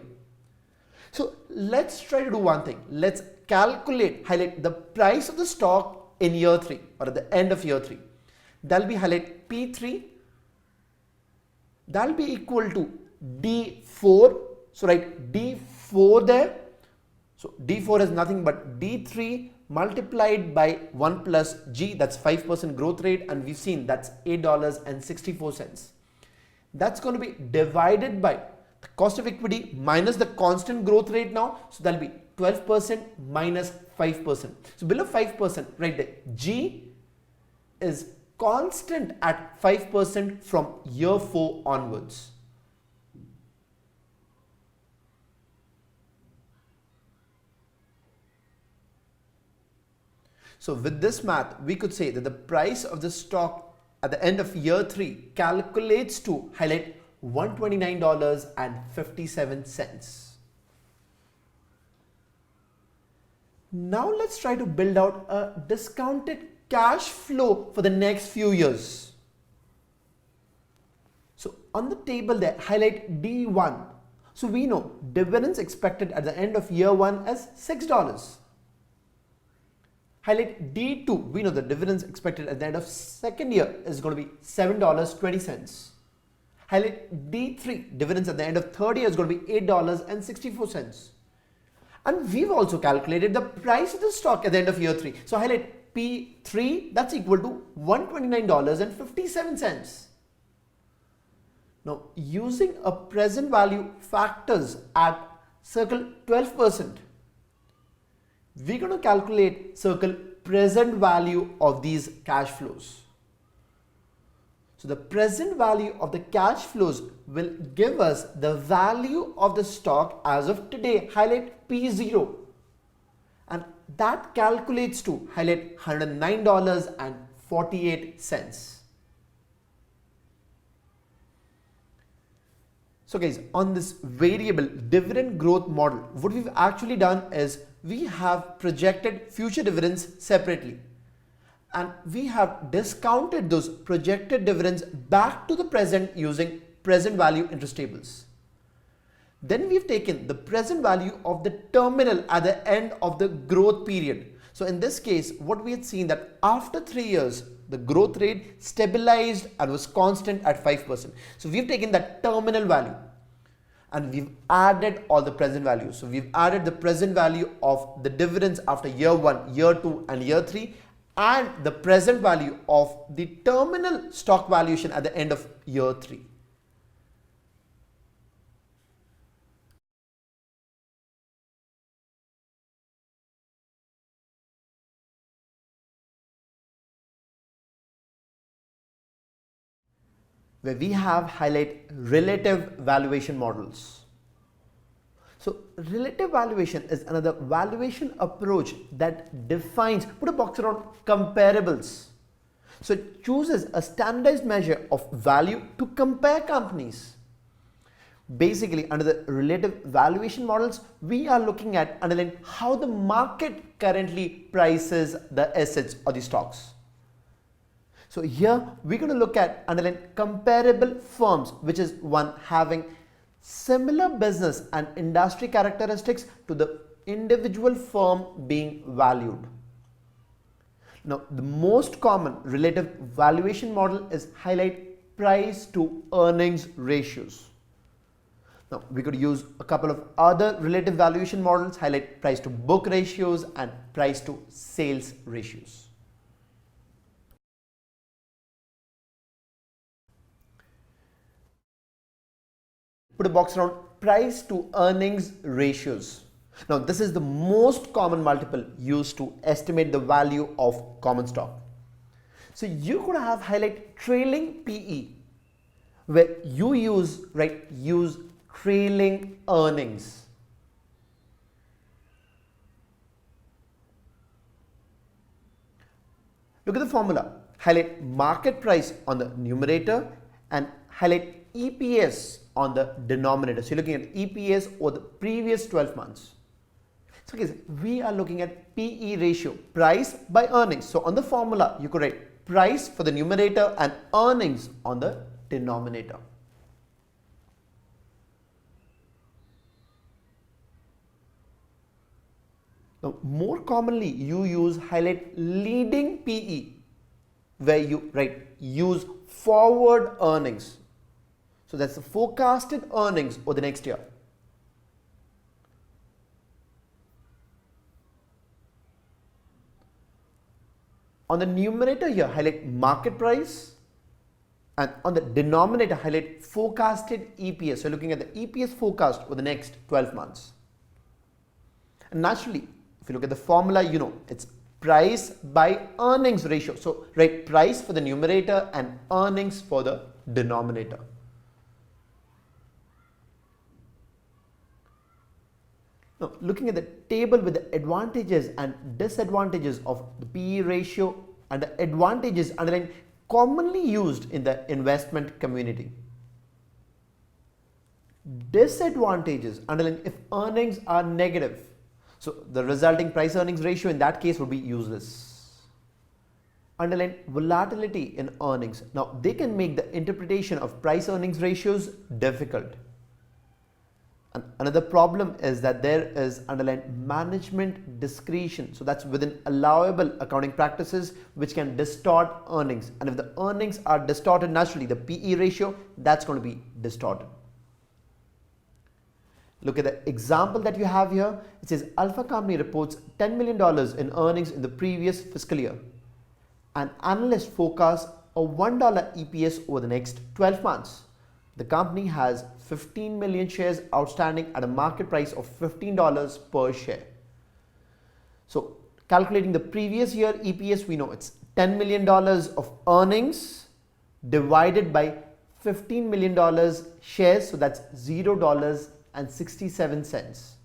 So let's try to do one thing. Let's calculate, highlight the price of the stock in year 3 or at the end of year 3. That'll be highlight P3. that'll be equal to D4. So write D4 there. So D4 is nothing but D3 multiplied by 1 plus G, that's 5% growth rate, and we've seen that's $8.64. That's going to be divided by the cost of equity minus the constant growth rate now. So that'll be 12% minus 5%. So below 5%, right there, G is constant at 5% from year 4 onwards. So with this math, we could say that the price of the stock at the end of year 3 calculates to highlight $129.57. Now let's try to build out a discounted cash flow for the next few years. So on the table there, highlight D1. So we know dividends expected at the end of year 1 as $6. Highlight D2, we know the dividends expected at the end of second year is going to be $7.20. Highlight D3, dividends at the end of third year is going to be $8.64. And we've also calculated the price of the stock at the end of year 3. So highlight P3, that's equal to $129.57. Now using a present value factors at circle 12%, we're going to calculate circle present value of these cash flows. So the present value of the cash flows will give us the value of the stock as of today. Highlight P0, and that calculates to highlight $109.48. So guys, on this variable dividend growth model, what we've actually done is we have projected future dividends separately, and we have discounted those projected dividends back to the present using present value interest tables. Then we've taken the present value of the terminal at the end of the growth period. So in this case, what we had seen that after 3 years, the growth rate stabilized and was constant at 5%. So we've taken that terminal value and we've added all the present values. So we've added the present value of the dividends after year 1, year 2 and year 3, and the present value of the terminal stock valuation at the end of year 3. Where we have highlight relative valuation models. So relative valuation is another valuation approach that defines, put a box around comparables. So it chooses a standardized measure of value to compare companies. Basically, under the relative valuation models, we are looking at underlying how the market currently prices the assets or the stocks. So here we're going to look at underlying comparable firms, which is one having similar business and industry characteristics to the individual firm being valued. Now, the most common relative valuation model is highlight price to earnings ratios. Now, we could use a couple of other relative valuation models, highlight price to book ratios and price to sales ratios. Put a box around price to earnings ratios. Now this is the most common multiple used to estimate the value of common stock. So you could have highlight trailing PE, where you use trailing earnings. Look at the formula. Highlight market price on the numerator and highlight EPS on the denominator. So you're looking at EPS over the previous 12 months. So guys, we are looking at PE ratio, price by earnings. So on the formula, you could write price for the numerator and earnings on the denominator. Now, more commonly, you use highlight leading PE, where you use forward earnings. So that's the forecasted earnings for the next year. On the numerator here, highlight market price, and on the denominator, highlight forecasted EPS. So looking at the EPS forecast for the next 12 months. And naturally, if you look at the formula, you know it's price by earnings ratio. So write price for the numerator and earnings for the denominator. Now, looking at the table with the advantages and disadvantages of the PE ratio and the advantages underlined commonly used in the investment community. Disadvantages underlined if earnings are negative. So the resulting price earnings ratio in that case would be useless. Underline volatility in earnings. Now they can make the interpretation of price earnings ratios difficult. And another problem is that there is underlined management discretion. So that's within allowable accounting practices which can distort earnings. And if the earnings are distorted naturally, the PE ratio, that's going to be distorted. Look at the example that you have here. It says Alpha Company reports $10 million in earnings in the previous fiscal year. An analyst forecasts a $1 EPS over the next 12 months. The company has 15 million shares outstanding at a market price of $15 per share. So calculating the previous year EPS, we know it's $10 million of earnings divided by $15 million shares. So that's $0.67.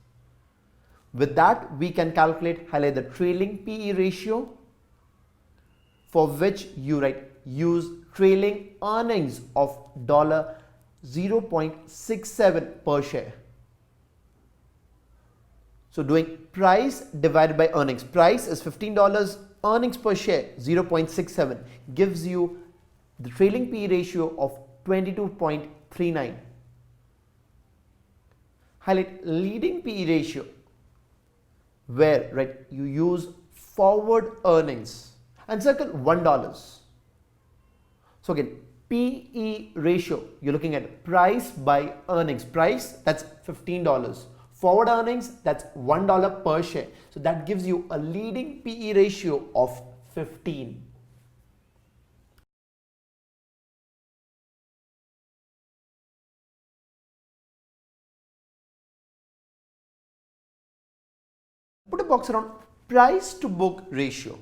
With that, we can calculate, highlight the trailing PE ratio, for which you use trailing earnings of $0.67 per share. So doing price divided by earnings. Price is $15, earnings per share 0.67 gives you the trailing PE ratio of 22.39. Highlight leading PE ratio, where you use forward earnings and circle $1. So again, PE ratio, you're looking at price by earnings. Price, that's $15. Forward earnings, that's $1 per share. So that gives you a leading PE ratio of 15. Put a box around price to book ratio.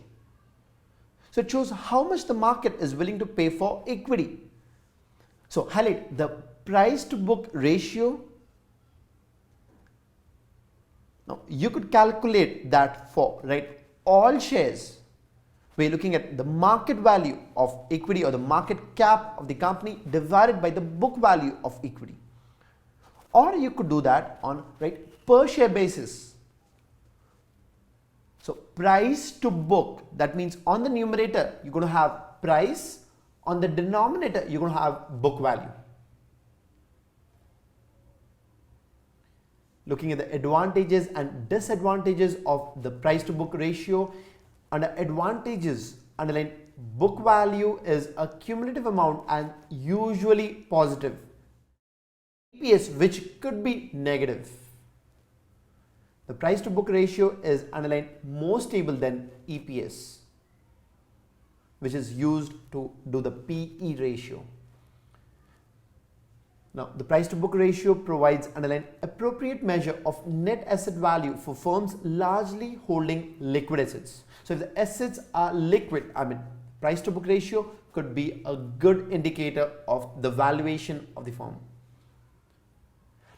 So it shows how much the market is willing to pay for equity. So highlight the price to book ratio. Now you could calculate that for all shares. We're looking at the market value of equity or the market cap of the company divided by the book value of equity. Or you could do that on per share basis. So price to book, that means on the numerator you're going to have price, on the denominator you're going to have book value. Looking at the advantages and disadvantages of the price to book ratio. Under advantages, underline book value is a cumulative amount and usually positive. EPS, which could be negative. The price to book ratio is underlined more stable than EPS, which is used to do the PE ratio. Now, the price to book ratio provides underlined appropriate measure of net asset value for firms largely holding liquid assets. So if the assets are liquid, price to book ratio could be a good indicator of the valuation of the firm.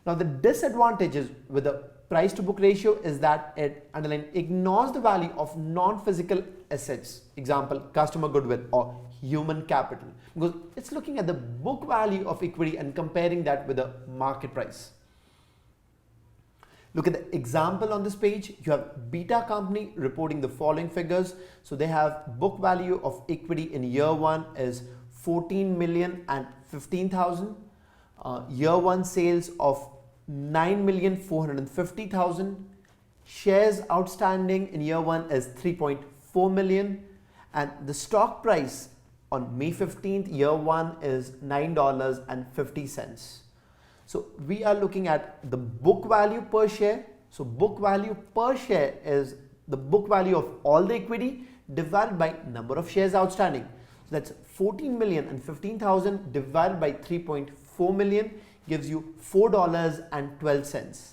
Now, the disadvantages with the price to book ratio is that it ignores the value of non-physical assets, example customer goodwill or human capital, because it's looking at the book value of equity and comparing that with the market price. Look at the example on this page. You have Beta Company reporting the following figures. So they have book value of equity in year 1 is 14,015,000, year 1 sales of 9,450,000, shares outstanding in year 1 is 3.4 million, and the stock price on May 15th, year 1 is $9.50. So we are looking at the book value per share. So book value per share is the book value of all the equity divided by number of shares outstanding. So that's 14,015,000 divided by 3.4 million gives you $4.12.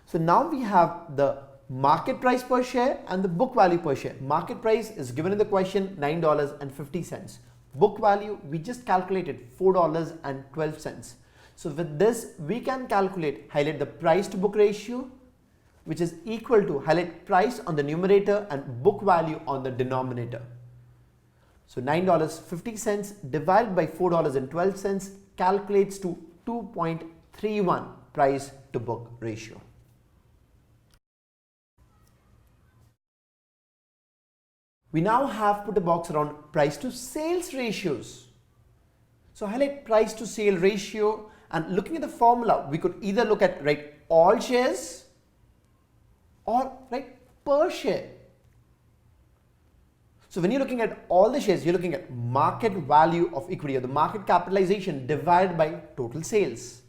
So now we have the market price per share and the book value per share. Market price is given in the question, $9.50. Book value, we just calculated $4.12. So with this, we can highlight the price to book ratio, which is equal to highlight price on the numerator and book value on the denominator. So $9.50 divided by $4.12 calculates to 2.31 price to book ratio. We now have put a box around price to sales ratios. So highlight price to sale ratio, and looking at the formula, we could either look at all shares or per share. So when you're looking at all the shares, you're looking at market value of equity or the market capitalization divided by total sales.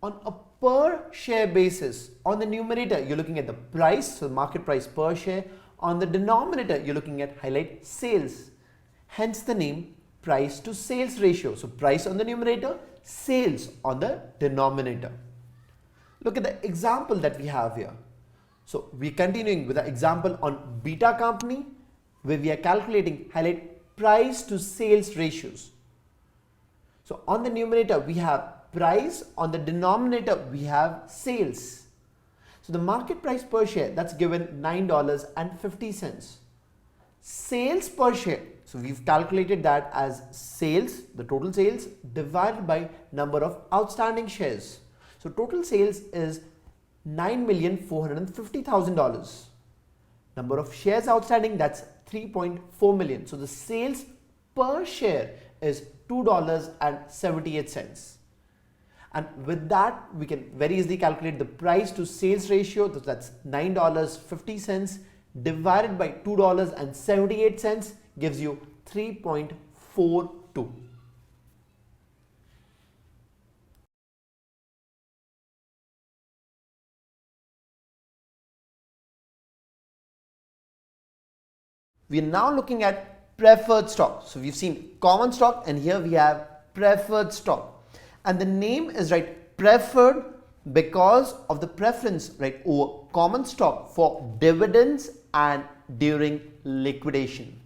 On a per share basis, on the numerator, you're looking at the price, so market price per share. On the denominator, you're looking at highlight sales. Hence the name price to sales ratio. So price on the numerator, sales on the denominator. Look at the example that we have here. So we're continuing with the example on beta company, where we are calculating highlight price to sales ratios. So on the numerator, we have price. On the denominator, we have sales. So the market price per share, that's given $9.50. Sales per share, so we've calculated that as sales, the total sales divided by number of outstanding shares. So total sales is $9,450,000. Number of shares outstanding, that's 3.4 million. So the sales per share is $2.78. And with that, we can very easily calculate the price to sales ratio. That's $9.50 divided by $2.78 gives you 3.42. We are now looking at preferred stock. So we've seen common stock and here we have preferred stock. And the name is preferred because of the preference over common stock for dividends and during liquidation.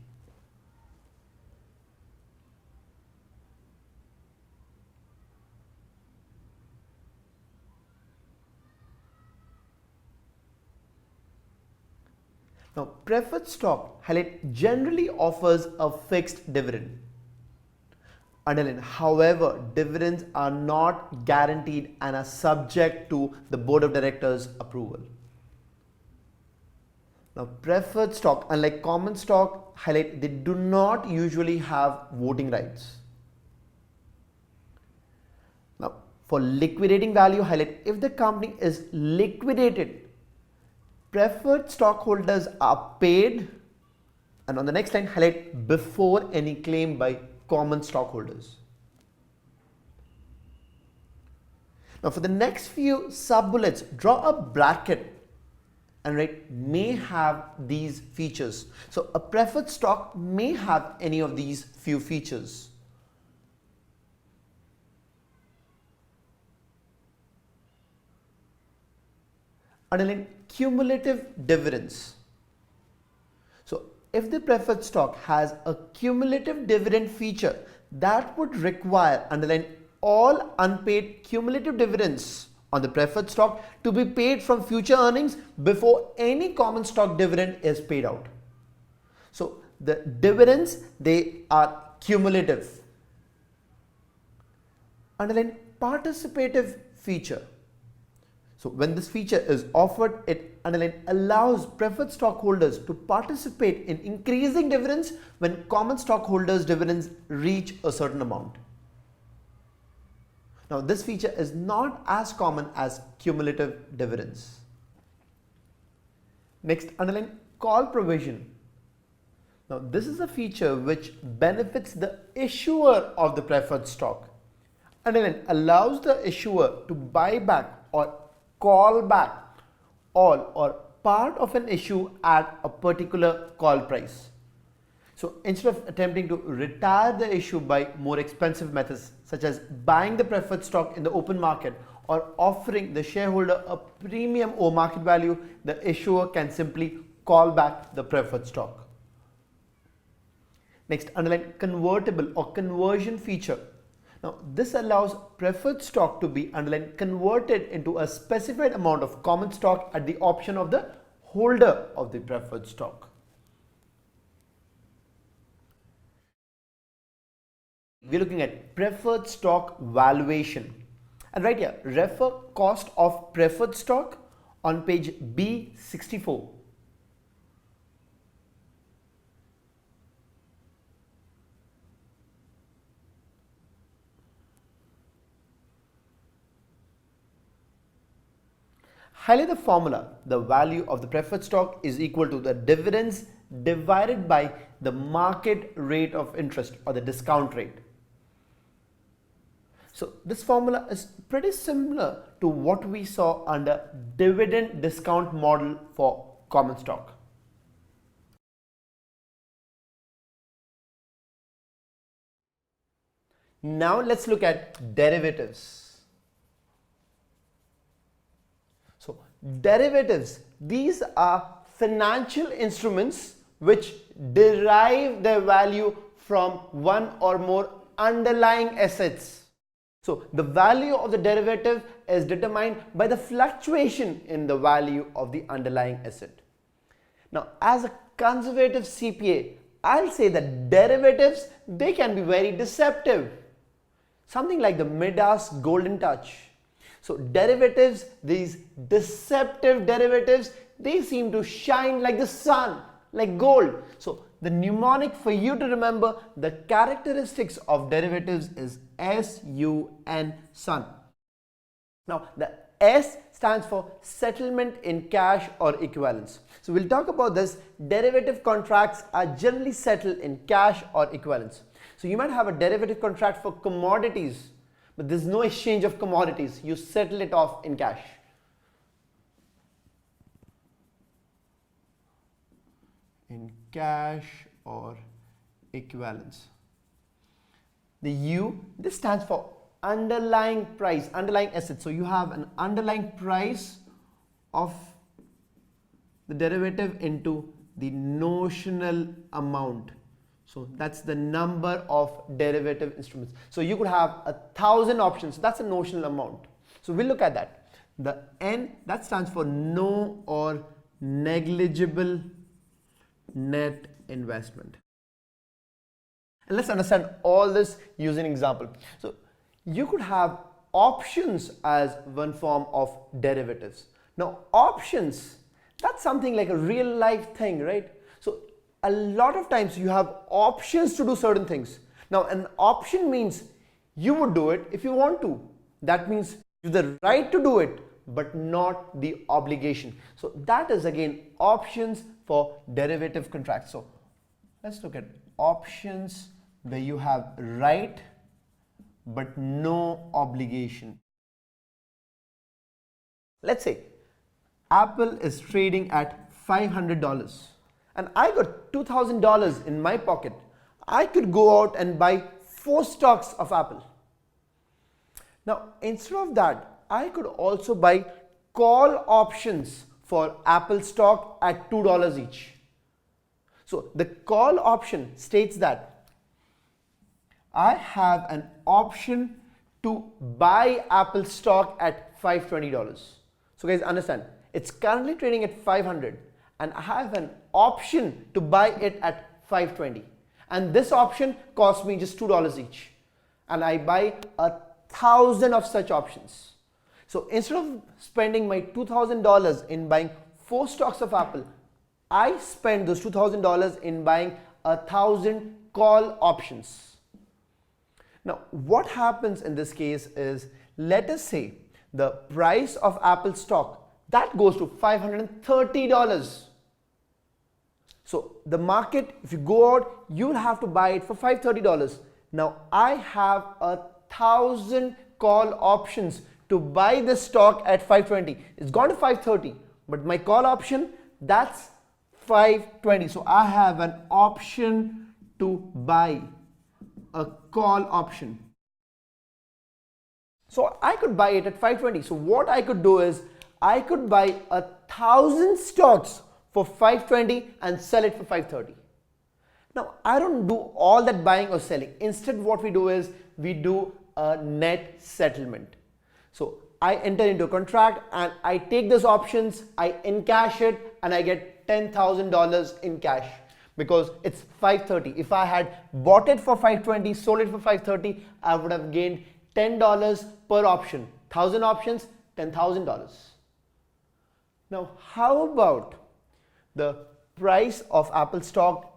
Now preferred stock generally offers a fixed dividend. However, dividends are not guaranteed and are subject to the board of directors approval. Now preferred stock, unlike common stock, they do not usually have voting rights. Now for liquidating value, if the company is liquidated, preferred stockholders are paid, and on the next line, before any claim by common stockholders. Now for the next few sub-bullets, draw a bracket and may have these features. So a preferred stock may have any of these few features. Underline cumulative dividends. So if the preferred stock has a cumulative dividend feature, that would require, underline, all unpaid cumulative dividends on the preferred stock to be paid from future earnings before any common stock dividend is paid out. So the dividends, they are cumulative. Underline participative feature. So when this feature is offered, it allows preferred stockholders to participate in increasing dividends when common stockholders' dividends reach a certain amount. Now this feature is not as common as cumulative dividends. Next, underline call provision. Now, this is a feature which benefits the issuer of the preferred stock and then allows the issuer to buy back or call back all or part of an issue at a particular call price. So instead of attempting to retire the issue by more expensive methods such as buying the preferred stock in the open market or offering the shareholder a premium over market value, the issuer can simply call back the preferred stock. Next, underline convertible or conversion feature. Now, this allows preferred stock to be underline converted into a specified amount of common stock at the option of the holder of the preferred stock. We're looking at preferred stock valuation. And right here, refer cost of preferred stock on page B64. Highlight the formula. The value of the preferred stock is equal to the dividends divided by the market rate of interest or the discount rate. So this formula is pretty similar to what we saw under dividend discount model for common stock. Now let's look at derivatives. So derivatives, these are financial instruments which derive their value from one or more underlying assets. So the value of the derivative is determined by the fluctuation in the value of the underlying asset. Now, as a conservative CPA, I'll say that derivatives, they can be very deceptive. Something like the Midas golden touch. So derivatives, these deceptive derivatives, they seem to shine like the sun, like gold. So the mnemonic for you to remember the characteristics of derivatives is SUN, sun. Now the S stands for settlement in cash or equivalents. So we'll talk about this. Derivative contracts are generally settled in cash or equivalents. So you might have a derivative contract for commodities, but there's no exchange of commodities. You settle it off in cash. In cash or equivalents. The U, this stands for underlying price, underlying asset. So you have an underlying price of the derivative into the notional amount. So that's the number of derivative instruments. So you could have 1,000 options. That's a notional amount. So we'll look at that. The N, that stands for no or negligible net investment. And let's understand all this using an example. So you could have options as one form of derivatives. Now options, that's something like a real life thing, right? So a lot of times you have options to do certain things. Now an option means you would do it if you want to. That means you have the right to do it, but not the obligation. So that is again options for derivative contracts. So let's look at options where you have right but no obligation. Let's say Apple is trading at $500 and I got $2,000 in my pocket. I could go out and buy 4 stocks of Apple. Now instead of that, I could also buy call options for Apple stock at $2 each. So the call option states that I have an option to buy Apple stock at $520. So guys, understand, it's currently trading at 500 and I have an option to buy it at 520. And this option costs me just $2 each. And I buy 1,000 of such options. So instead of spending my $2,000 in buying 4 stocks of Apple, I spend those $2,000 in buying 1,000 call options. Now what happens in this case is, let us say the price of Apple stock that goes to $530. So the market, if you go out, you'll have to buy it for $530. Now I have 1,000 call options to buy this stock at 520. It's gone to 530, but my call option, that's 520. So I have an option to buy, a call option. So I could buy it at 520. So what I could do is I could buy 1,000 stocks for 520 and sell it for 530. Now I don't do all that buying or selling. Instead what we do is we do a net settlement. So I enter into a contract and I take those options, I encash it, and I get $10,000 in cash because it's 530. If I had bought it for 520, sold it for 530, I would have gained $10 per option. 1,000 options, $10,000. Now how about the price of Apple stock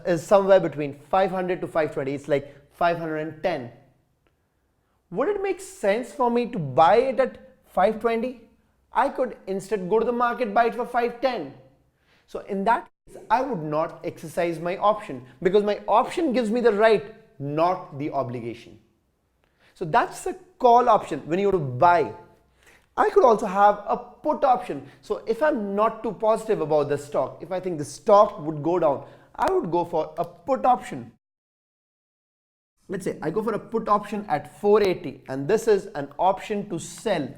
is somewhere between 500 to 520. It's like 510. Would it make sense for me to buy it at 520? I could instead go to the market, buy it for 510. So in that case, I would not exercise my option because my option gives me the right, not the obligation. So that's the call option when you want to buy. I could also have a put option. So if I'm not too positive about the stock, if I think the stock would go down, I would go for a put option. Let's say I go for a put option at 480 and this is an option to sell.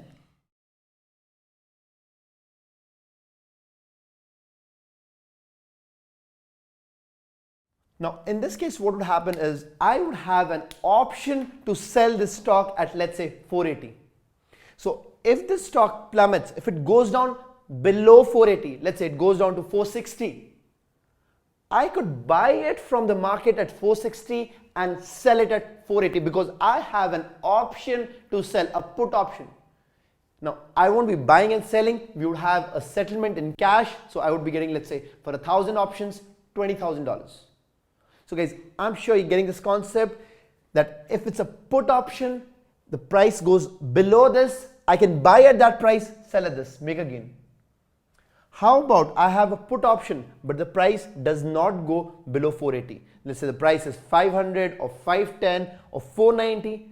Now in this case what would happen is I would have an option to sell this stock at, let's say, 480. So if the stock plummets, if it goes down below 480, let's say it goes down to 460, I could buy it from the market at 460 and sell it at 480 because I have an option to sell, a put option. Now I won't be buying and selling, we would have a settlement in cash, so I would be getting, let's say, for 1,000 options, $20,000. So guys, I'm sure you're getting this concept that if it's a put option, the price goes below this, I can buy at that price, sell at this, make a gain. How about I have a put option but the price does not go below 480. Let's say the price is 500 or 510 or 490.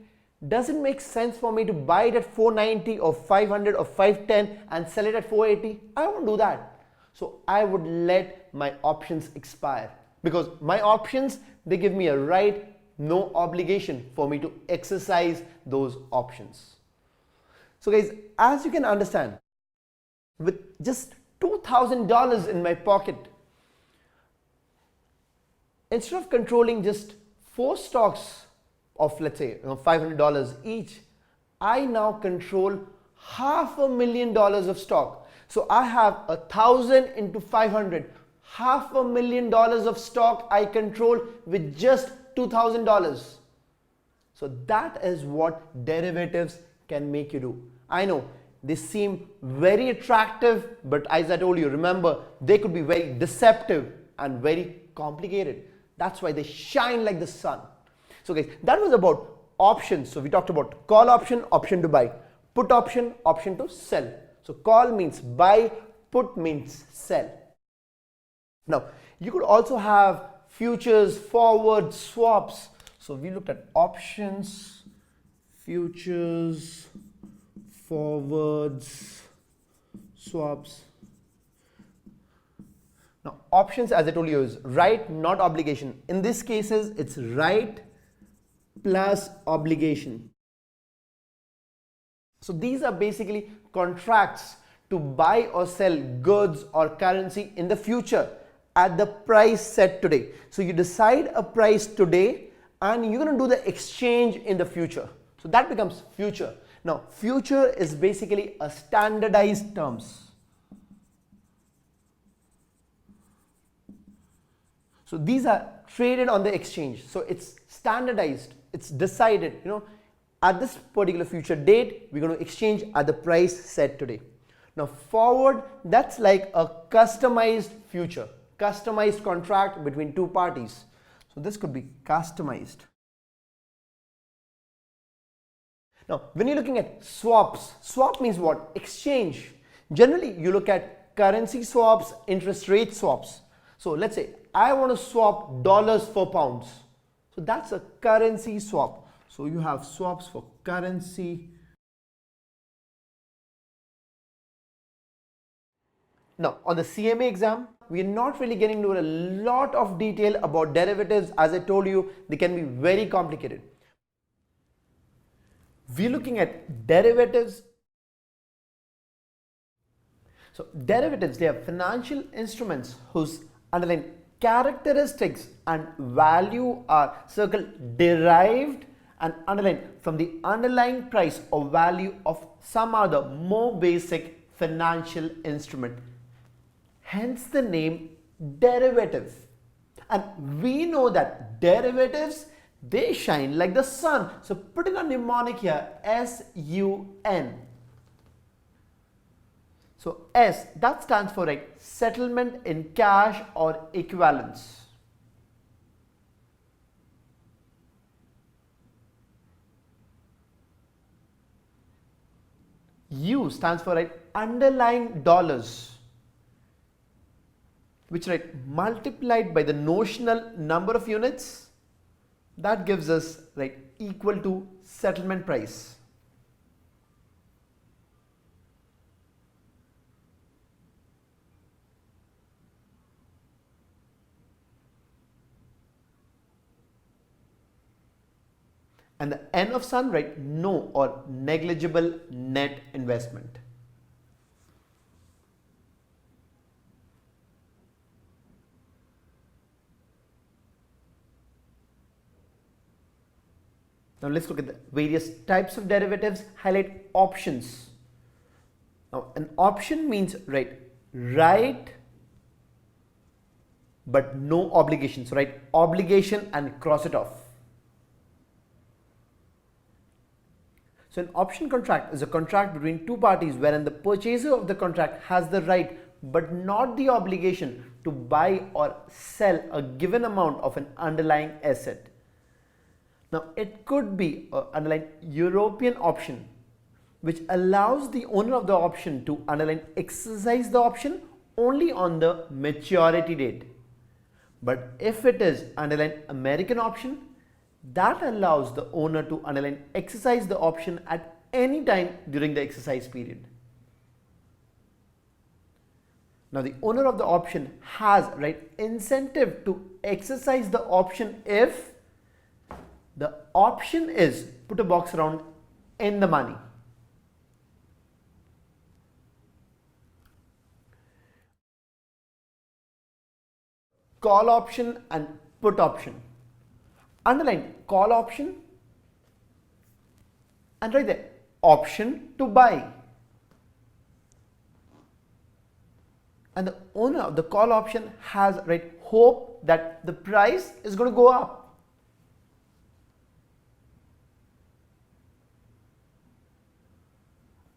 Does it make sense for me to buy it at 490 or 500 or 510 and sell it at 480? I won't do that. So I would let my options expire because my options, they give me a right, no obligation for me to exercise those options. So guys, as you can understand, with just $2,000 in my pocket, instead of controlling just 4 stocks of, let's say, $500 each, I now control $500,000 of stock. So I have 1,000 into 500, $500,000 of stock I control with just $2,000. So that is what derivatives can make you do. I know they seem very attractive, but as I told you, remember, they could be very deceptive and very complicated. That's why they shine like the sun. So guys, that was about options. So we talked about call option, option to buy, put option, option to sell. So call means buy, put means sell. Now you could also have futures, forward, swaps. So we looked at options, futures, forwards, swaps. Now options, as I told you, is right, not obligation. In this cases, it's right plus obligation. So these are basically contracts to buy or sell goods or currency in the future at the price set today. So you decide a price today and you're going to do the exchange in the future. So that becomes future. Now future is basically a standardized terms. So these are traded on the exchange. So it's standardized, it's decided, at this particular future date, we're going to exchange at the price set today. Now forward, that's like a customized future, customized contract between two parties. So this could be customized. Now when you're looking at swaps, swap means what? Exchange. Generally you look at currency swaps, interest rate swaps. So let's say I want to swap dollars for pounds. So that's a currency swap. So you have swaps for currency. Now, on the CMA exam, we are not really getting into a lot of detail about derivatives. As I told you, they can be very complicated. We're looking at derivatives. So, derivatives, they are financial instruments whose underlying characteristics and value are circled derived and underlined from the underlying price or value of some other more basic financial instrument. Hence the name derivative. And we know that derivatives, they shine like the sun. So putting a mnemonic here, SUN. So S, that stands for settlement in cash or equivalence. U stands for underlying dollars, which multiplied by the notional number of units, that gives us equal to settlement price. And the N of sun, no or negligible net investment. Now let's look at the various types of derivatives. Highlight options. Now an option means right but no obligation. So obligation and cross it off. So an option contract is a contract between two parties wherein the purchaser of the contract has the right but not the obligation to buy or sell a given amount of an underlying asset. Now it could be an underlying European option which allows the owner of the option to underline exercise the option only on the maturity date. But if it is underline American option, that allows the owner to underline exercise the option at any time during the exercise period. Now the owner of the option has incentive to exercise the option if the option is, put a box around, in the money. Call option and put option. Underline call option and right there option to buy. And the owner of the call option has hope that the price is going to go up.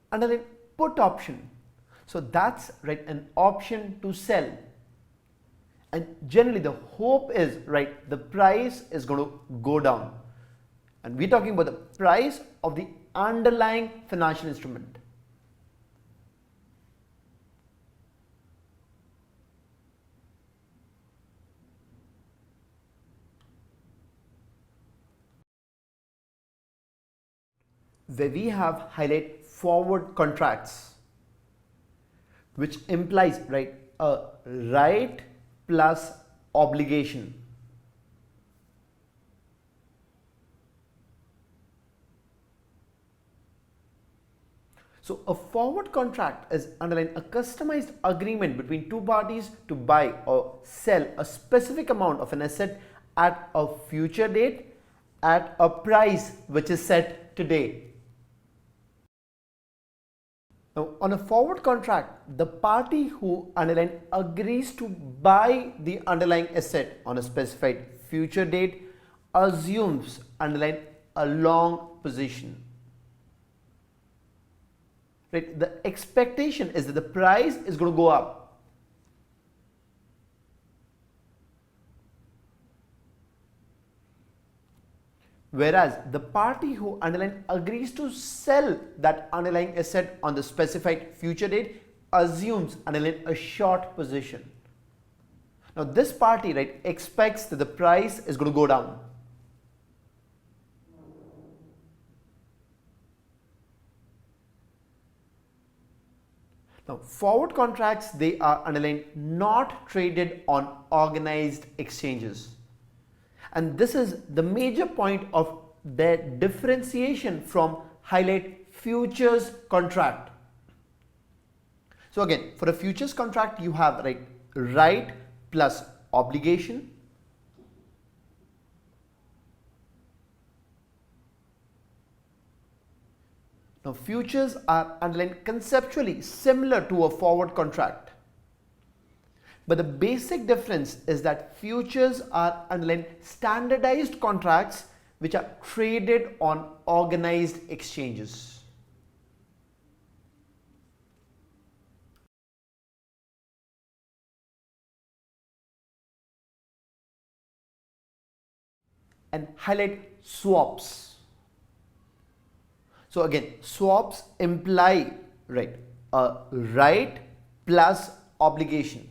Underline put option. So that's an option to sell. And generally the hope is the price is going to go down. And we're talking about the price of the underlying financial instrument. Where we have highlight forward contracts, which implies a right plus obligation. So a forward contract is underline a customized agreement between two parties to buy or sell a specific amount of an asset at a future date at a price which is set today. Now, on a forward contract, the party who underline agrees to buy the underlying asset on a specified future date assumes underline a long position. The expectation is that the price is going to go up. Whereas the party who underline agrees to sell that underlying asset on the specified future date assumes underline a short position. Now this party, right, expects that the price is going to go down. Now forward contracts, they are underlined not traded on organized exchanges. And this is the major point of their differentiation from highlight futures contract. So again, for a futures contract, you have right plus obligation. Now futures are underlined conceptually similar to a forward contract. But the basic difference is that futures are underlined standardized contracts which are traded on organized exchanges. And highlight swaps. So again, swaps imply a right plus obligation.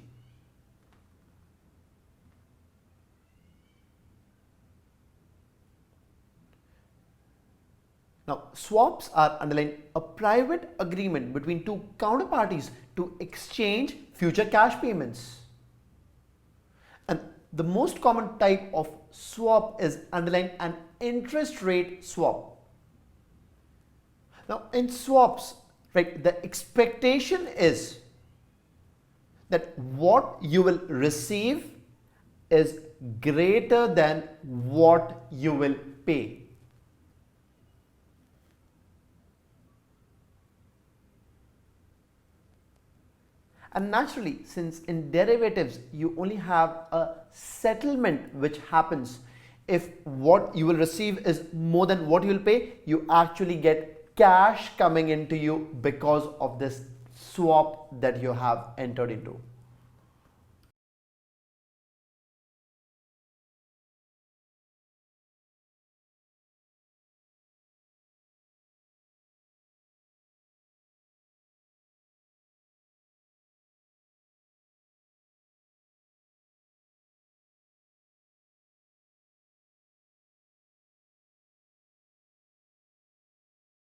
Now, swaps are underlined a private agreement between two counterparties to exchange future cash payments. And the most common type of swap is underlined an interest rate swap. Now, in swaps, the expectation is that what you will receive is greater than what you will pay. And naturally, since in derivatives you only have a settlement which happens if what you will receive is more than what you will pay, you actually get cash coming into you because of this swap that you have entered into.